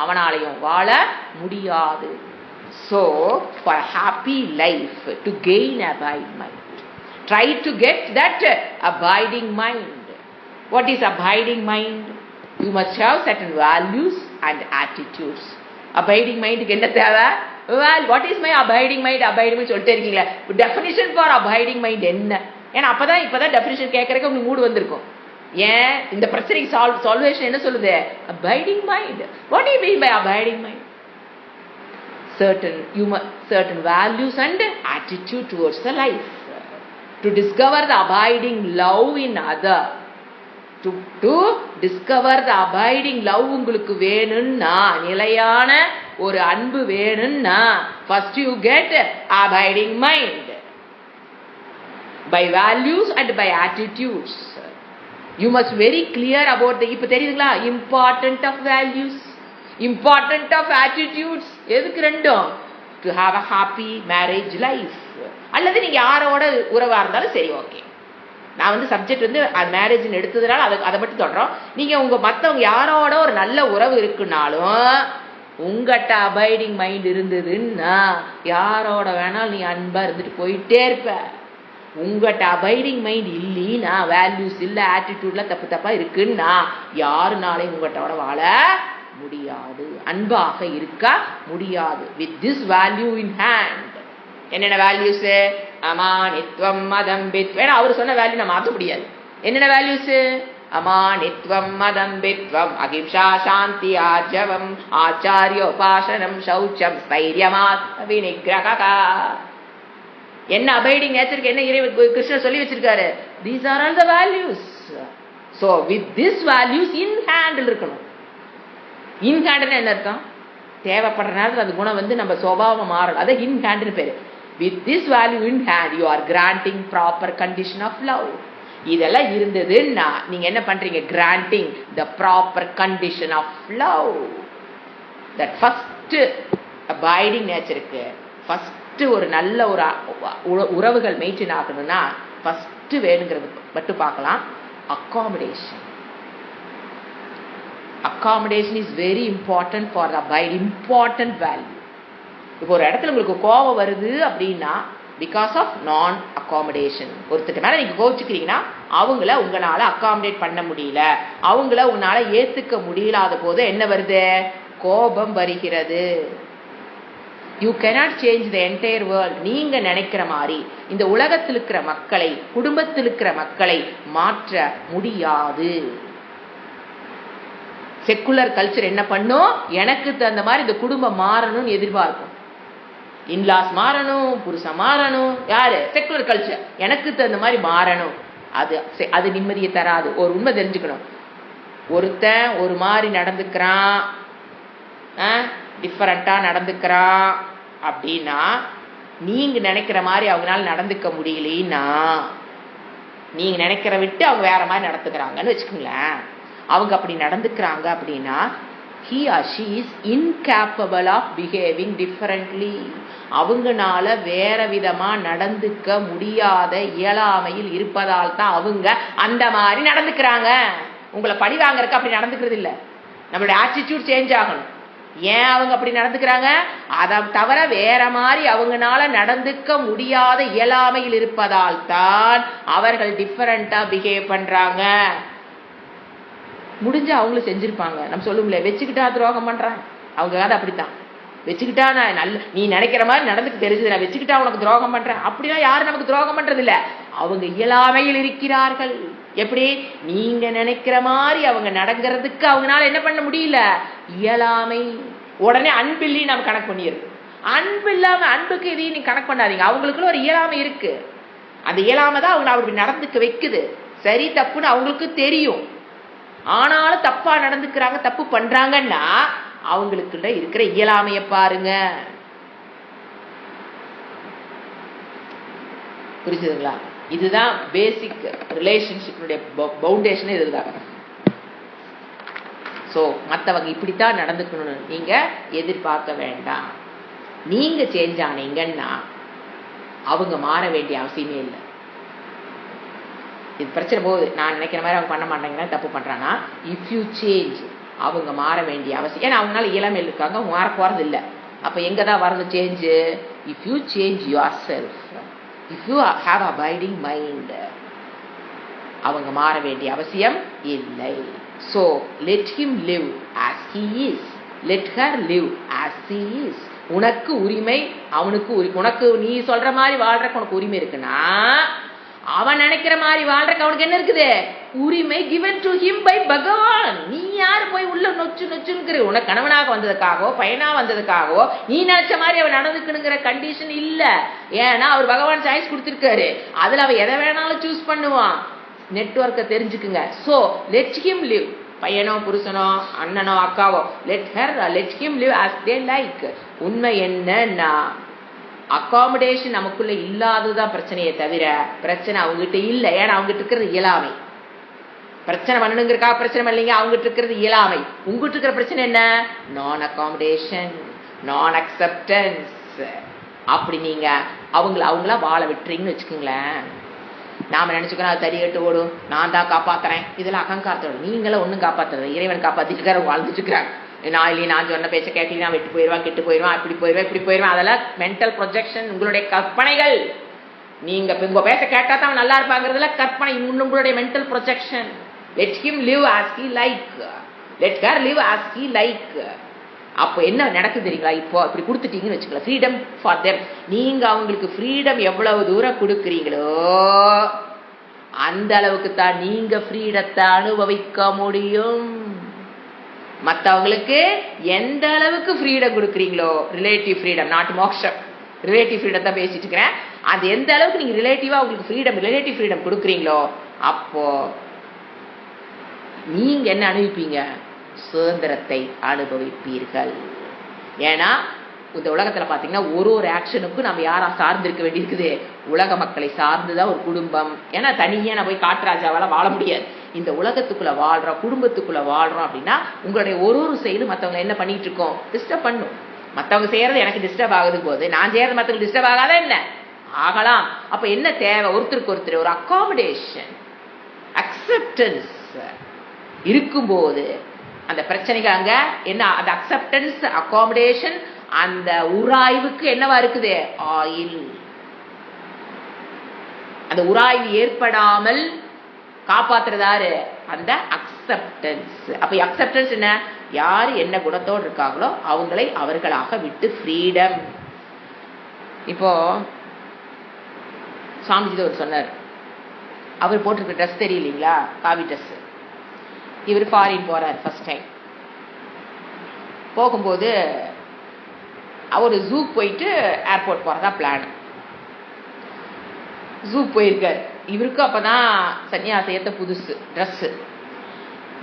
அவனாலையும் வாழ முடியாது. So for a happy life, to gain abiding mind, try to get that abiding mind. What is abiding mind? You must have certain values and attitudes. Abiding mind க்கு என்ன தேவை? Well, what is my abiding mind? Abiding mind சொல்லிட்டே இருக்கீங்களா? Definition for abiding mind என்ன? ஏன்னா இப்பதான் definition கேட்கறதுக்கு உங்களுக்கு மூடு வந்திருக்கும். ஏன்? இந்த பிரச்சனைக்கு சால்வேஷன் என்ன சொல்லுது? abiding mind. What do you mean by abiding mind? Certain values and attitude towards the life. To discover the abiding love in other. To discover the abiding love உங்களுக்கு வேணும்னா, நிலையான ஒரு அன்பு வேணும்னா, first you get abiding mind. By values and by attitudes. You must very clear about the இப்ப தெரியுதுங்களா important of values, important of attitudes. எதுக்கு ரெண்டும்? To have a happy marriage life. அல்லது நீங்க யாரோட உறவா இருந்தாலும் சரி, ஓகே. நான் சப்ஜெக்ட் மேரேஜ் எடுத்ததுனால அதை மட்டும் தொடறோம். நீங்க மத்தவங்க யாரோட ஒரு நல்ல உறவு இருக்குனாலும் உங்ககிட்ட அபைடிங் மைண்ட் இருந்ததுன்னா யாரோட வேணாலும் நீ அன்பா இருந்துட்டு போயிட்டே இருப்ப. உங்ககிட்ட அபைடிங் மைண்ட் இல்லைன்னா, வேல்யூஸ் இல்ல, ஆட்டிடியூட்ல தப்பா இருக்குன்னா யாருனாலையும் உங்ககிட்ட வாழ முடியாது, அன்பாக இருக்க முடியாது. With this value in hand. என்னென்ன வேல்யூஸ்? அமானித்வம் மதம்பித்வம். அவர் சொன்ன வேல்யூ நம்ம மாற்ற முடியாது. என்னென்ன வேல்யூஸ்? அமானித்வம் மதம்பித்வம் அகிம்சா சாந்தி ஆர்ஜவம் ஆச்சாரியோபாசனம் சௌச்சம் ஸ்தைரியமாத்ம விநிக்ரஹா. என்ன அபைடிங் நேச்சருக்கு என்ன கிருஷ்ணர் சொல்லி வச்சிருக்காரு? These are all the values. So with this values in hand இருக்கணும். இன் ஹேண்ட்னு என்ன அர்த்தம்? தேவைப்படுற நேரத்தில் அது குணம் நம்ம சுபாவம் மாறணும். அது இன் ஹேண்ட்னு பேரு. With this value in hand you are granting proper condition of love. இதெல்லாம் இருந்ததுன்னா நீங்க என்ன பண்றீங்க? Granting the proper condition of love. That first abiding நேச்சருக்கு ஃபர்ஸ்ட் ஒரு நல்ல ஒரு உறவுகள் மெயின்டைன் ஆகணும்னா ஃபர்ஸ்ட் வேணுங்கிறது மட்டும் பார்க்கலாம். Accommodation. Accommodation is very important for the byte, important value. இப்போ ஒரு இடத்துல உங்களுக்கு கோபம் வருது அப்படின்னா பிகாஸ் ஆஃப் நான் அகாமடேஷன். ஒருத்தர் மேல நீங்க கோவிச்சுக்கிறீங்கன்னா அவங்கள உங்களால அகாமடேட் பண்ண முடியல, அவங்கள உன்னால ஏத்துக்க முடியலாத போது என்ன வருது? கோபம் வருகிறது. You cannot change the entire world. நீங்க நினைக்கிற மாதிரி இந்த உலகத்தில் இருக்கிற மக்களை, குடும்பத்தில் இருக்கிற மக்களை மாற்ற முடியாது. செக்குலர் கல்ச்சர் என்ன பண்ணும்? எனக்கு தகுந்த மாதிரி இந்த குடும்பம் மாறணும்னு எதிர்பார்க்கும். இன்லாஸ் மாறணும், புருஷன் மாறணும். யாரு? Secular culture. எனக்கு தகுந்த மாதிரி மாறணும். அது நிம்மதியை தராது. ஒரு உண்மை தெரிஞ்சுக்கணும். ஒருத்தன் ஒரு மாதிரி நடந்துக்கிறான், டிஃபரண்டா நடந்துக்கிறான் அப்படின்னா நீங்க நினைக்கிற மாதிரி அவங்களால நடந்துக்க முடியலன்னா, நீங்க நினைக்கிற விட்டு அவங்க வேற மாதிரி நடந்துக்கிறாங்கன்னு வச்சுக்கோங்களேன். அவங்க அப்படி நடந்துக்கிறாங்க அப்படின்னா he or she is incapable of behaving differently. அவங்கனால வேற விதமா நடந்துக்க முடியாத இயலாமையில் இருப்பதால் தான் அவங்க அந்த மாதிரி நடந்துக்கிறாங்க. உங்களை பழி வாங்கறதுக்கு அப்படி நடந்துக்கிறது இல்லை. நம்மளுடைய ஆட்டிடியூட் சேஞ்ச் ஆகணும். ஏன் அவங்க அப்படி நடந்துக்கிறாங்க? அதை தவிர வேற மாதிரி அவங்கனால நடந்துக்க முடியாத இயலாமையில் இருப்பதால் தான் அவர்கள் டிஃபரண்டா பிஹேவ் பண்றாங்க. முடிஞ்சா அவங்களும் செஞ்சிருப்பாங்க. நம்ம சொல்லுங்களே, வச்சுக்கிட்டா துரோகம் பண்றாங்க. அவங்க கதை அப்படித்தான். வச்சுக்கிட்டா நான் நல்ல, நீ நினைக்கிற மாதிரி நடந்துக்கு தெரிஞ்சது, நான் வச்சுக்கிட்டா உனக்கு துரோகம் பண்றேன் அப்படின்னா யாரும் நமக்கு துரோகம் பண்றது இல்ல. அவங்க இயலாமையில் இருக்கிறார்கள். எப்படி? நீங்க நினைக்கிற மாதிரி அவங்க நடக்கிறதுக்கு அவங்களால என்ன பண்ண முடியல? இயலாமை. உடனே அன்பில்லி நம்ம கணக்கு பண்ணிடுது. அன்பு இல்லாம அன்புக்கு இதையும் நீங்க கணக்கு பண்ணாதீங்க. அவங்களுக்குள்ள ஒரு இயலாமை இருக்கு. அந்த இயலாமை தான் அவங்க அப்படி நடந்துக்க வைக்குது. சரி தப்புன்னு அவங்களுக்கு தெரியும், ஆனாலும் தப்பா நடந்துக்கிறாங்க, தப்பு பண்றாங்கன்னா அவங்களுக்குள்ள இருக்கிற இயலாமைய பாருங்க. புரிஞ்சுதுங்களா? இதுதான் பேசிக் ரிலேஷன்ஷிப்னுடைய பவுண்டேஷன். இதுதான். சோ மத்தவங்க இப்படித்தான் நடந்துக்கணும்னு நீங்க எதிர்பார்க்க வேண்டாம். நீங்க சேஞ்ச் ஆனீங்கன்னா அவங்க மாற வேண்டிய அவசியமே இல்லை. இது பிரச்சனை போகுது. நான் நினைக்கிற மாதிரி அவங்க பண்ண மாட்டாங்கன்னா தப்பு பண்றாங்கன்னா, இஃப் யூ சேஞ்ச், அவங்க மாற வேண்டிய அவசியம். ஏன்னா அவங்களால இளமையில் இருக்காங்க, அவங்க மாற போறது இல்லை. அப்ப எங்கதான் வரது change? If you change your self, if you have abiding mind, அவங்க மாற வேண்டிய அவசியம் இல்லை. So let him live as he is, let her live as she is. உனக்கு உரிமை, அவனுக்கு உனக்கு நீ சொல்ற மாதிரி வாழ்றக்கு உனக்கு உரிமை இருக்குன்னா, அவன் நினைக்கிற மாதிரி வாழ்றக்கு அவனுக்கு என்ன இருக்குது? உரிமை given to him by பகவான். நீ யாரு போய் உள்ள நொச்சு நொச்சுங்கிற? உனக்கு கணவனாக வந்ததுக்காகவோ பையனா வந்ததுக்காகவோ நீ நினைச்ச மாதிரி அவன் நடந்துக்கணுங்கிற கண்டிஷன் இல்ல. ஏன்னா அவர் பகவான் சாய்ஸ் கொடுத்திருக்காரு. அதுல அவன் எதை வேணாலும் சூஸ் பண்ணுவான். நெட்வொர்க்கை தெரிஞ்சுக்குங்க. So let him live. பையனோ புருஷனோ அண்ணனோ அக்காவோ, let him live as they like. உண்மை என்னன்னா அகாமடேஷன் நமக்குள்ள இல்லாததுதான் பிரச்சனையை தவிர பிரச்சனை அவங்ககிட்ட இல்லை. ஏன்னா அவங்ககிட்ட இருக்கிறது இயலாமை. பிரச்சனை பண்ணணுங்கிறக்கா பிரச்சனை பண்ணலீங்க, அவங்ககிட்ட இருக்கிறது இயலாமை. உங்ககிட்ட இருக்கிற பிரச்சனை என்ன? நான் அகாமடேஷன், நான் அக்செப்டன்ஸ். அப்படி நீங்க அவங்களா வாழ விட்டுறீங்கன்னு வச்சுக்கோங்களேன். நாம நினைச்சுக்கிறோம் அது தடிகட்டு ஓடும், நான் தான் காப்பாத்துறேன், இதெல்லாம் அகங்காரத்தோட. நீங்களும் ஒன்னும் காப்பாத்துறது, இறைவன் காப்பாத்திட்டு இருக்காரு, வாழ்ந்துட்டு இருக்கிறாங்க. நான் இல்லையே, நான் சொன்ன பேச்ச கேட்கலாம், நான் வெட்டு போயிடுவான், கெட்டு போயிடுவான், இப்படி போயிடுவேன், இப்படி போயிடுவேன். அதெல்லாம் மென்டல் ப்ரொஜெக்ஷன், உங்களுடைய கற்பனைகள். நீங்க உங்க பேச கேட்டா தான் நல்லா இருப்பாங்கிறதுல கற்பனை, உங்களுடைய mental projection. Let him live as he like, let her live as he like. அப்போ என்ன நடக்குது தெரியுங்களா? இப்போ இப்படி கொடுத்துட்டீங்கன்னு வச்சுக்கலாம், ஃப்ரீடம் ஃபார் தெம். நீங்க அவங்களுக்கு ஃப்ரீடம் எவ்வளவு தூரம் கொடுக்குறீங்களோ அந்த அளவுக்கு தான் நீங்க ஃப்ரீடத்தை அனுபவிக்க முடியும். மற்றவங்களுக்கு எந்த அளவுக்கு ஃப்ரீடம் கொடுக்குறீங்களோ, ரிலேட்டிவ் ஃப்ரீடம், நாட் மோக்ஷம், ரிலேட்டிவ் ஃப்ரீடம் தான் பேசிட்டு இருக்கிறேன். அது எந்த அளவுக்கு நீங்க ரிலேட்டிவா உங்களுக்கு ஃப்ரீடம், ரிலேட்டிவ் ஃப்ரீடம் கொடுக்குறீங்களோ அப்போ நீங்க என்ன அனுபவிப்பீங்க? சுதந்திரத்தை அனுபவிப்பீர்கள். ஏன்னா இந்த உலகத்துல பாத்தீங்கன்னா ஒரு ஆக்ஷனுக்கும் நம்ம யாரா சார்ந்திருக்க வேண்டியிருக்குது? உலக மக்களை சார்ந்துதான் ஒரு குடும்பம். ஏன்னா தனியா நான் போய் காட்டுராஜாவால வாழ முடியாது. இந்த உலகத்துக்குள்ள வாழ்றோம், குடும்பத்துக்குள்ள வாழ்றோம் அப்படின்னா உங்களுடைய ஒரு செயலும் மத்தவங்க என்ன பண்ணிட்டு இருக்கோம்? டிஸ்டர்ப் பண்ணும். மத்தவங்க செய்யறது எனக்கு டிஸ்டர்ப் ஆகுது போது நான் செய்யறது மத்தவங்க டிஸ்டர்ப் ஆகாத என்ன ஆகலாம். அப்ப என்ன தேவை? ஒருத்தருக்கு ஒருத்தர் ஒரு அகாமடேஷன், அக்செப்டன்ஸ் இருக்கும்போது அந்த பிரச்சனைகள் அங்க என்ன, அந்த அக்செப்டன்ஸ், அகாமடேஷன், அந்த உராய்வுக்கு என்னவா இருக்குது, ஆயில். அந்த உராய்வு ஏற்படாமல் காப்பாத்துறதாரு, அந்த அக்செப்டன்ஸ். அப்ப அக்செப்டன்ஸ் என்ன, யார் என்ன குணத்தோடு இருக்காங்களோ அவங்களை அவர்களாக விட்டு ஃப்ரீடம். இப்போ சாமிஜி ஒரு சொன்னார், அவர் போட்டிருக்க ட்ரெஸ் தெரியலீங்களா, காவி ட்ரெஸ். இவர் ஃபாரின் போறார் ஃபர்ஸ்ட் டைம். போகும்போது அவர் ஜூக்கு போயிட்டு ஏர்போர்ட் போறதா பிளான். ஜூக்கு போயிருக்காரு. இவருக்கு அப்பதான் சன்னியாசையத்தை புதுசு ட்ரெஸ்ஸு.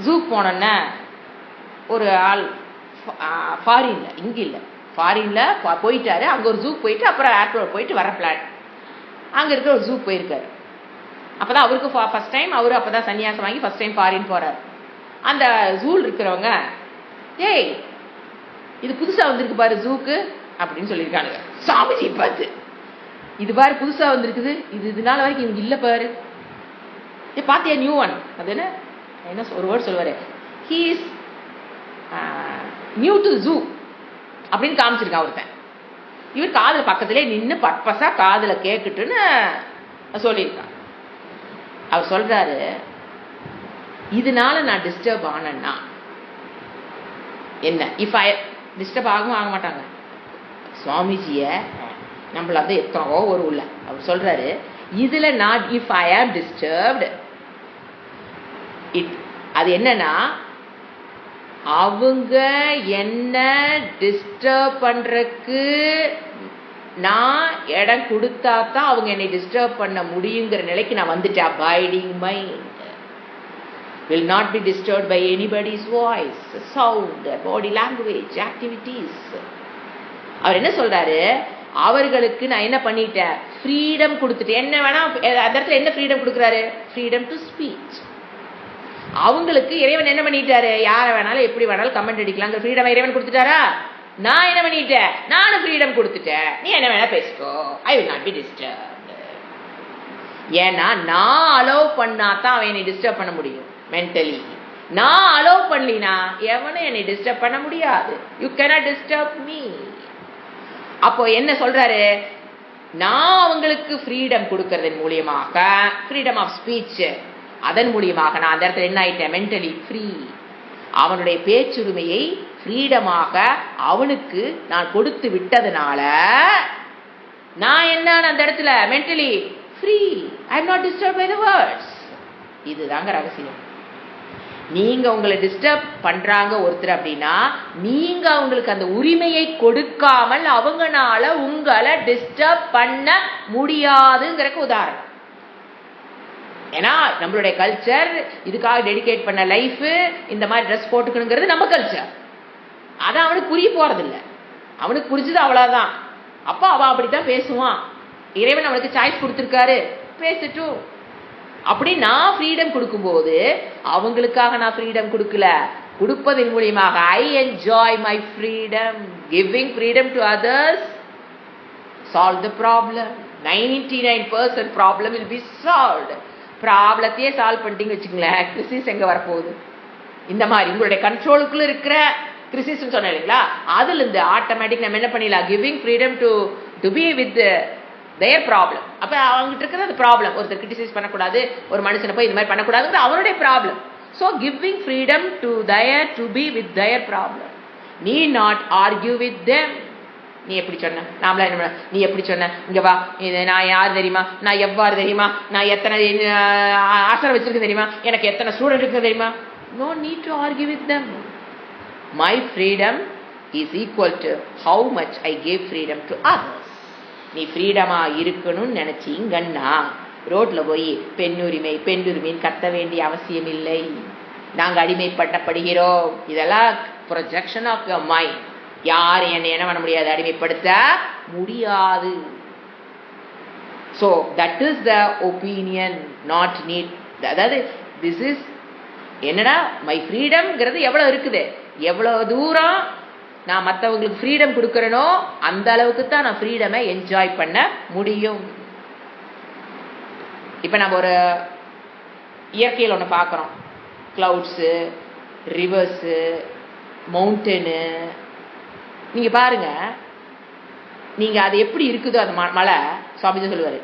ஜூக்கு போனோன்னா ஒரு ஆள் ஃபாரின்ல, இங்க இல்லை, ஃபாரின்ல போயிட்டாரு. அங்க ஒரு ஜூக்கு போயிட்டு அப்புறம் ஏர்போர்ட் போயிட்டு வர பிளான். அங்க இருக்க ஒரு ஜூக்கு போயிருக்காரு. அப்பதான் அவருக்கு ஃபர்ஸ்ட் டைம், அவரு அப்பதான் சன்னியாசம் வாங்கி ஃபர்ஸ்ட் டைம் ஃபாரின் போறாரு. அந்த ஜூல் இருக்கிறவங்க, ஏய் இது புதுசா வந்திருக்கு பாரு ஜூக்கு அப்படின்னு சொல்லியிருக்கானுங்க சாமிஜி பார்த்து. இது பாரு புதுசா வந்திருக்குது, இதனால வரைக்கும் இவங்க இல்ல பாரு, பாத்தியா நியூ ஒன். அது என்ன ஒரு வேர்ட் சொல்லுவாரு, he is new to zoo அப்படின்னு காமிச்சிருக்கான் ஒருத்தன். இவர் காதுல பக்கத்திலே நின்று பர்பஸா காதுல கேட்டுட்டுன்னு சொல்லியிருக்கான். அவர் சொல்றாரு, இதனால நான் டிஸ்டர்ப் ஆனேன்னா என்ன, இஃப் ஐ டிஸ்டர்ப் ஆகவும் ஆக மாட்டாங்க சுவாமிஜிய நம்மள வந்து எத்தனவோ ஒரு உள்ள. அவர் சொல்றாரு, இதுல நாட் இஃப் ஐ ஆம் டிஸ்டர்ப்டு, அது என்னன்னா அவங்க என்ன டிஸ்டர்ப் பண்றதுக்கு நான் இடம் கொடுத்தா தான் அவங்க என்னை டிஸ்டர்ப் பண்ண முடியுங்கிற நிலைக்கு நான் வந்துட்டேன். Abiding mind will not be disturbed by anybody's voice, sound, body language, activities. அவர் என்ன சொல்றாரு, அவர்களுக்கு நான் என்ன பண்ணிட்டேன், ஃப்ரீடம் கொடுத்துட்டேன். என்ன வேணா அந்த இடத்துல என்ன ஃப்ரீடம் கொடுக்குறாரு, ஃப்ரீடம் டு ஸ்பீச். அவங்களுக்கு இறைவன் என்ன பண்ணிட்டாரு, யாரை வேணாலும் எப்படி வேணாலும் கமெண்ட் அடிக்கலாங்கிற ஃப்ரீடம் இறைவன் கொடுத்துட்டாரா. நான் என்ன பண்ணிட்டேன், நானும் ஃப்ரீடம் கொடுத்துட்டேன், நீ என்ன வேணா பேசிக்கோ, I will not be disturb. ஏன்னா நான் அலோவ் பண்ணா தான் அவன் என்னை டிஸ்டர்ப் பண்ண முடியும் மென்டலி. நான் அலோவ் பண்ணலினா எவனும் என்னை டிஸ்டர்ப் பண்ண முடியாது. You cannot disturb me. அப்போ என்ன சொல்றாரு, நான் அவங்களுக்கு ஃப்ரீடம் கொடுக்கறதன் மூலியமாக, ஃப்ரீடம் ஆஃப் ஸ்பீச், அதன் மூலியமாக நான் அந்த இடத்துல என்ன ஆயிட்டேன், மென்டலி ஃப்ரீ. அவனுடைய பேச்சுரிமையை ஃப்ரீடமாக அவனுக்கு நான் கொடுத்து விட்டதுனால நான் என்ன அந்த இடத்துல mentally free. I am not disturb by the words. இதுதாங்க ரகசியம். நீங்க உங்களை டிஸ்டர்ப் பண்றாங்க ஒருத்தர் அப்படின்னா, நீங்க அவங்களுக்கு அந்த உரிமையை கொடுக்காமல் அவங்கனால உங்களை டிஸ்டர்ப் பண்ண முடியாதுங்கிறக்கு உதாரணம். ஏன்னா நம்மளுடைய கல்ச்சர் இதுக்காக டெடிகேட் பண்ண லைஃப், இந்த மாதிரி ட்ரெஸ் போட்டுக்கணுங்கிறது நம்ம கல்ச்சர். அதான் அவனுக்கு புரிய போறதில்லை. அவனுக்கு புரிஞ்சது அவ்வளவுதான். அப்போ அவன் அப்படித்தான் பேசுவான். இறைவன் அவனுக்கு சாய்ஸ் கொடுத்துருக்காரு, பேசட்டும். அப்படி நான் ஃப்ரீடம் கொடுக்கும்போது அவங்களுக்காக நான் ஃப்ரீடம் கொடுக்கல, கொடுப்பதன் மூலியமாக I enjoy my freedom. Giving freedom to others solve the problem. 99% problem will be solved. ப்ராப்ளத்தையே சால்வ் பண்ணிட்டீங்கன்னு வச்சுக்கங்களேன், கிறிசிஸ் எங்க வரப்போகுது. இந்த மாதிரி உங்களுடைய கண்ட்ரோலுக்குள்ள இருக்கிற கிறிசிஸ் சொன்னேன் இல்லைங்களா, அதுல இருந்து ஆட்டோமேட்டிக் நம்ம என்ன பண்ணிடலாம், giving freedom to be with their problem. அப்ப அவங்ககிட்ட இருக்கிறது அந்த ப்ராப்ளம். ஒருத்தர் கிரிட்டிசைஸ் பண்ணக்கூடாது, ஒரு மனுஷனை போய் இந்த மாதிரி பண்ணக்கூடாதுங்கிற அவருடைய problem. So giving freedom to be with their problem. நீ நாட் ஆர்கியூ வித் them. நீ எப்படி சொன்ன, நாமளா என்ன, நீ எப்படி சொன்ன, இங்க வா, நான் யார் தெரியுமா, நான் எவ்வாறு தெரியுமா, நான் எத்தனை ஆசனம் வச்சிருக்கேன் தெரியுமா, எனக்கு எத்தனை ஸ்டூடெண்ட் இருக்கு தெரியுமா. No need to argue with them. My freedom is equal to how much I gave freedom to others. நீ ஃப்ரீடமா இருக்கணும்னு நினைச்சீங்கன்னா ரோட்ல போய் பெண்ணுரிமைன்னு கத்த வேண்டிய அவசியம் இல்லை. நாங்க அடிமைப்படுத்தப்படுகிறோம். இதெல்லாம் ப்ரொஜெக்ஷன் ஆஃப் யுவர் மைண்ட். யார் என்ன பண்ண முடியாது, அடிமைப்படுத்த முடியாது. So that is the opinion, not NEET. அதாவது திஸ் இஸ் என்னடா மை ஃப்ரீடம்ங்கிறது எவ்வளவு இருக்குது, எவ்வளவு தூரம் நான் மற்றவங்களுக்கு ஃப்ரீடம் கொடுக்கறனோ அந்த அளவுக்கு தான் நான் ஃப்ரீடமை என்ஜாய் பண்ண முடியும். இப்போ நம்ம ஒரு இயற்கையில் ஒன்று பார்க்குறோம், கிளவுட்ஸு, ரிவர்ஸு, மவுண்டனு. நீங்க பாருங்க, நீங்க அது எப்படி இருக்குதோ அந்த மலை, சுவாமிஜி சொல்லுவாரு,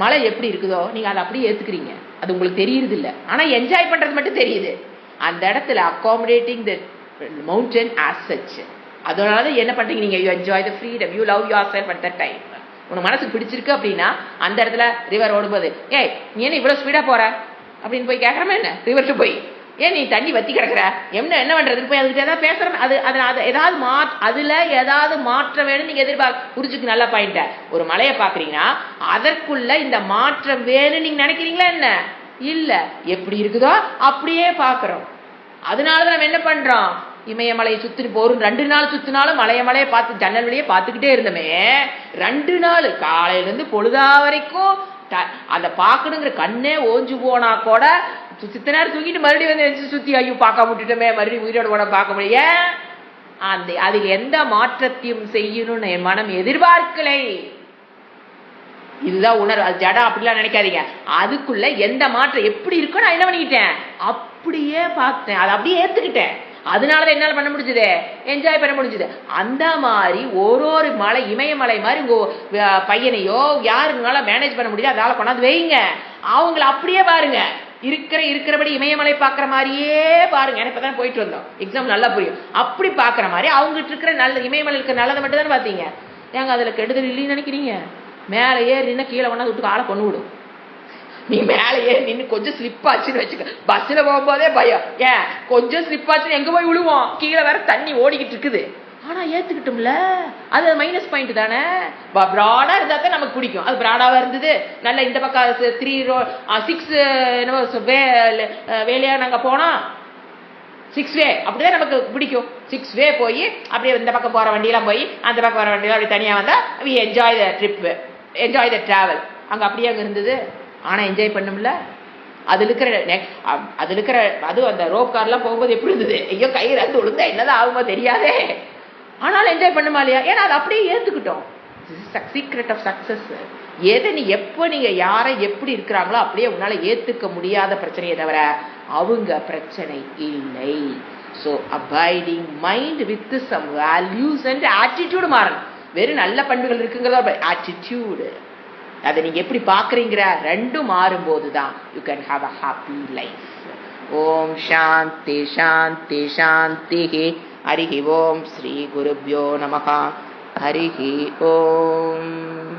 மலை எப்படி இருக்குதோ நீங்க அதை அப்படியே ஏத்துக்கிறீங்க. அது உங்களுக்கு தெரியுது இல்லை, ஆனா என்ஜாய் பண்றது மட்டும் தெரியுது. அந்த இடத்துல accommodating the mountain as such. அதனால என்ன பண்றீங்க, நீங்க you enjoy the freedom, you love your self at that time. உனக்கு மனசுக்கு பிடிச்சிருக்கு அப்படின்னா அந்த இடத்துல ரிவர் ஓடும்போது, ஏய் நீ என்ன இவ்வளவு ஸ்பீடா போற அப்படின்னு போய் கேட்கறமே என்ன, ரிவர்ட்டு போய் ஏன் நீ தண்ணி வத்தி கிடக்குற என்ன பண்றதுன்னு போய் அதுக்கிட்ட ஏதாவது பேசுறோம். அது ஏதாவது அதுல ஏதாவது மாற்றம் வேணும் நீங்க எதிர்பார்க்க. புரிஞ்சுக்கு நல்ல பாயிண்ட. ஒரு மலையை பாக்குறீங்கன்னா அதற்குள்ள இந்த மாற்றம் வேணும் நீங்க நினைக்கிறீங்களா என்ன? இல்ல, எப்படி இருக்குதோ அப்படியே பாக்குறோம். அதனாலதான் நம்ம என்ன பண்றோம், இமயமலையை சுத்திட்டு போறோம். 2 நாள் சுத்தினாலும் மலையை பார்த்து ஜன்னல் வழியே பார்த்துக்கிட்டே இருந்தோமே, 2 நாள் காலையில இருந்து பொழுதா வரைக்கும் அந்த பாக்கணுங்கிற கண்ணே ஓஞ்சு போனா கூட சித்த நேரம் தூக்கிட்டு மறுபடியும் வந்து சுத்தி ஐயோ பார்க்க விட்டுட்டோமே, மறுபடியும் உயிரோட கூட பார்க்க முடிய. அதில் எந்த மாற்றத்தையும் செய்யணும்னு என் மனம் எதிர்பார்க்கலை. இதுதான் உணர்வு. அது ஜடம் அப்படிலாம் நினைக்காதீங்க. அதுக்குள்ள எந்த மாற்றம் எப்படி இருக்கோ நான் என்ன பண்ணிக்கிட்டேன், அப்படியே பார்த்தேன், அதை அப்படியே ஏத்துக்கிட்டேன். அதனாலதான் என்னால பண்ண முடிஞ்சது, என்ஜாய் பண்ண முடிஞ்சது. அந்த மாதிரி ஒரு மலை, இமயமலை மாதிரி உங்க பையனையோ யாருனால மேனேஜ் பண்ண முடியாது, அதனால கொண்டாந்து வைங்க. அவங்களை அப்படியே பாருங்க, இருக்கிறபடி இமயமலை பாக்குற மாதிரியே பாருங்க. எனக்கு இப்பதான் போயிட்டு வந்தோம், எக்ஸாம் நல்லா புரியும். அப்படி பாக்குற மாதிரி அவங்ககிட்ட இருக்கிற நல்ல இமயமலை இருக்கிற நல்லதை மட்டும் தானே பாத்தீங்க. ஏங்க அதுல கெடுதல் இல்லைன்னு நினைக்கிறீங்க? மேலே ஏறி நின்று கீழே கொண்டாந்து விட்டு காலை கொண்டு விடும். நீ மேலே ஏறி நின்று கொஞ்சம் ஸ்லிப் ஆச்சுன்னு வச்சுக்க, பஸ்ல போகும்போதே பயம். ஏன் கொஞ்சம் ஸ்லிப் ஆச்சுன்னு எங்க போய் விழுவோம், கீழே வேற தண்ணி ஓடிக்கிட்டு இருக்குது. ஆனா ஏத்துக்கிட்டோம்ல, அது மைனஸ் பாயிண்ட் தானே. பிராடா இருந்தா தான் நமக்கு பிடிக்கும். அது பிராடாவா இருந்தது, நல்ல இந்த பக்கம் 6 வேலையா நாங்க போனோம், 6 வே அப்படிதான் நமக்கு பிடிக்கும். 6 வே போய் அப்படியே இந்த பக்கம் போற வண்டியெல்லாம் போய் அந்த பக்கம் வர வண்டியெல்லாம் அப்படி தனியா வந்தா we enjoy the trip, enjoy the travel. அங்க அப்படியே அங்க இருந்தது, ஆனா என்ஜாய் பண்ணும்ல. அதுல இருக்கிற அது அந்த ரோப் கார்லாம் போகும்போது எப்படி இருந்தது, ஐயோ கயிறு வந்து விழுந்தா என்னதான் ஆகுமோ தெரியாதே, ஆனாலும் என்ஜாய் பண்ணுமா இல்லையா? ஏன்னா அதை அப்படியே ஏத்துக்கிட்டோம். Secret of success. எதை நீங்க யாரை எப்படி இருக்கிறாங்களோ அப்படியே உன்னால ஏத்துக்க முடியாத பிரச்சனையை தவிர அவங்க பிரச்சனை இல்லை. So abiding mind with some values and attitude மாறணும். வெறும் நல்ல பண்புகள் இருக்குங்கிறத ஆட்டிடியூடு, அதை நீங்க எப்படி பாக்குறீங்கிற ரெண்டும் மாறும்போது தான் you can have a happy life. ஓம் சாந்தி சாந்தி சாந்தி. ஹரிஹி ஓம். ஸ்ரீ குருப்யோ நமஹ. ஹரிஹி ஓம்.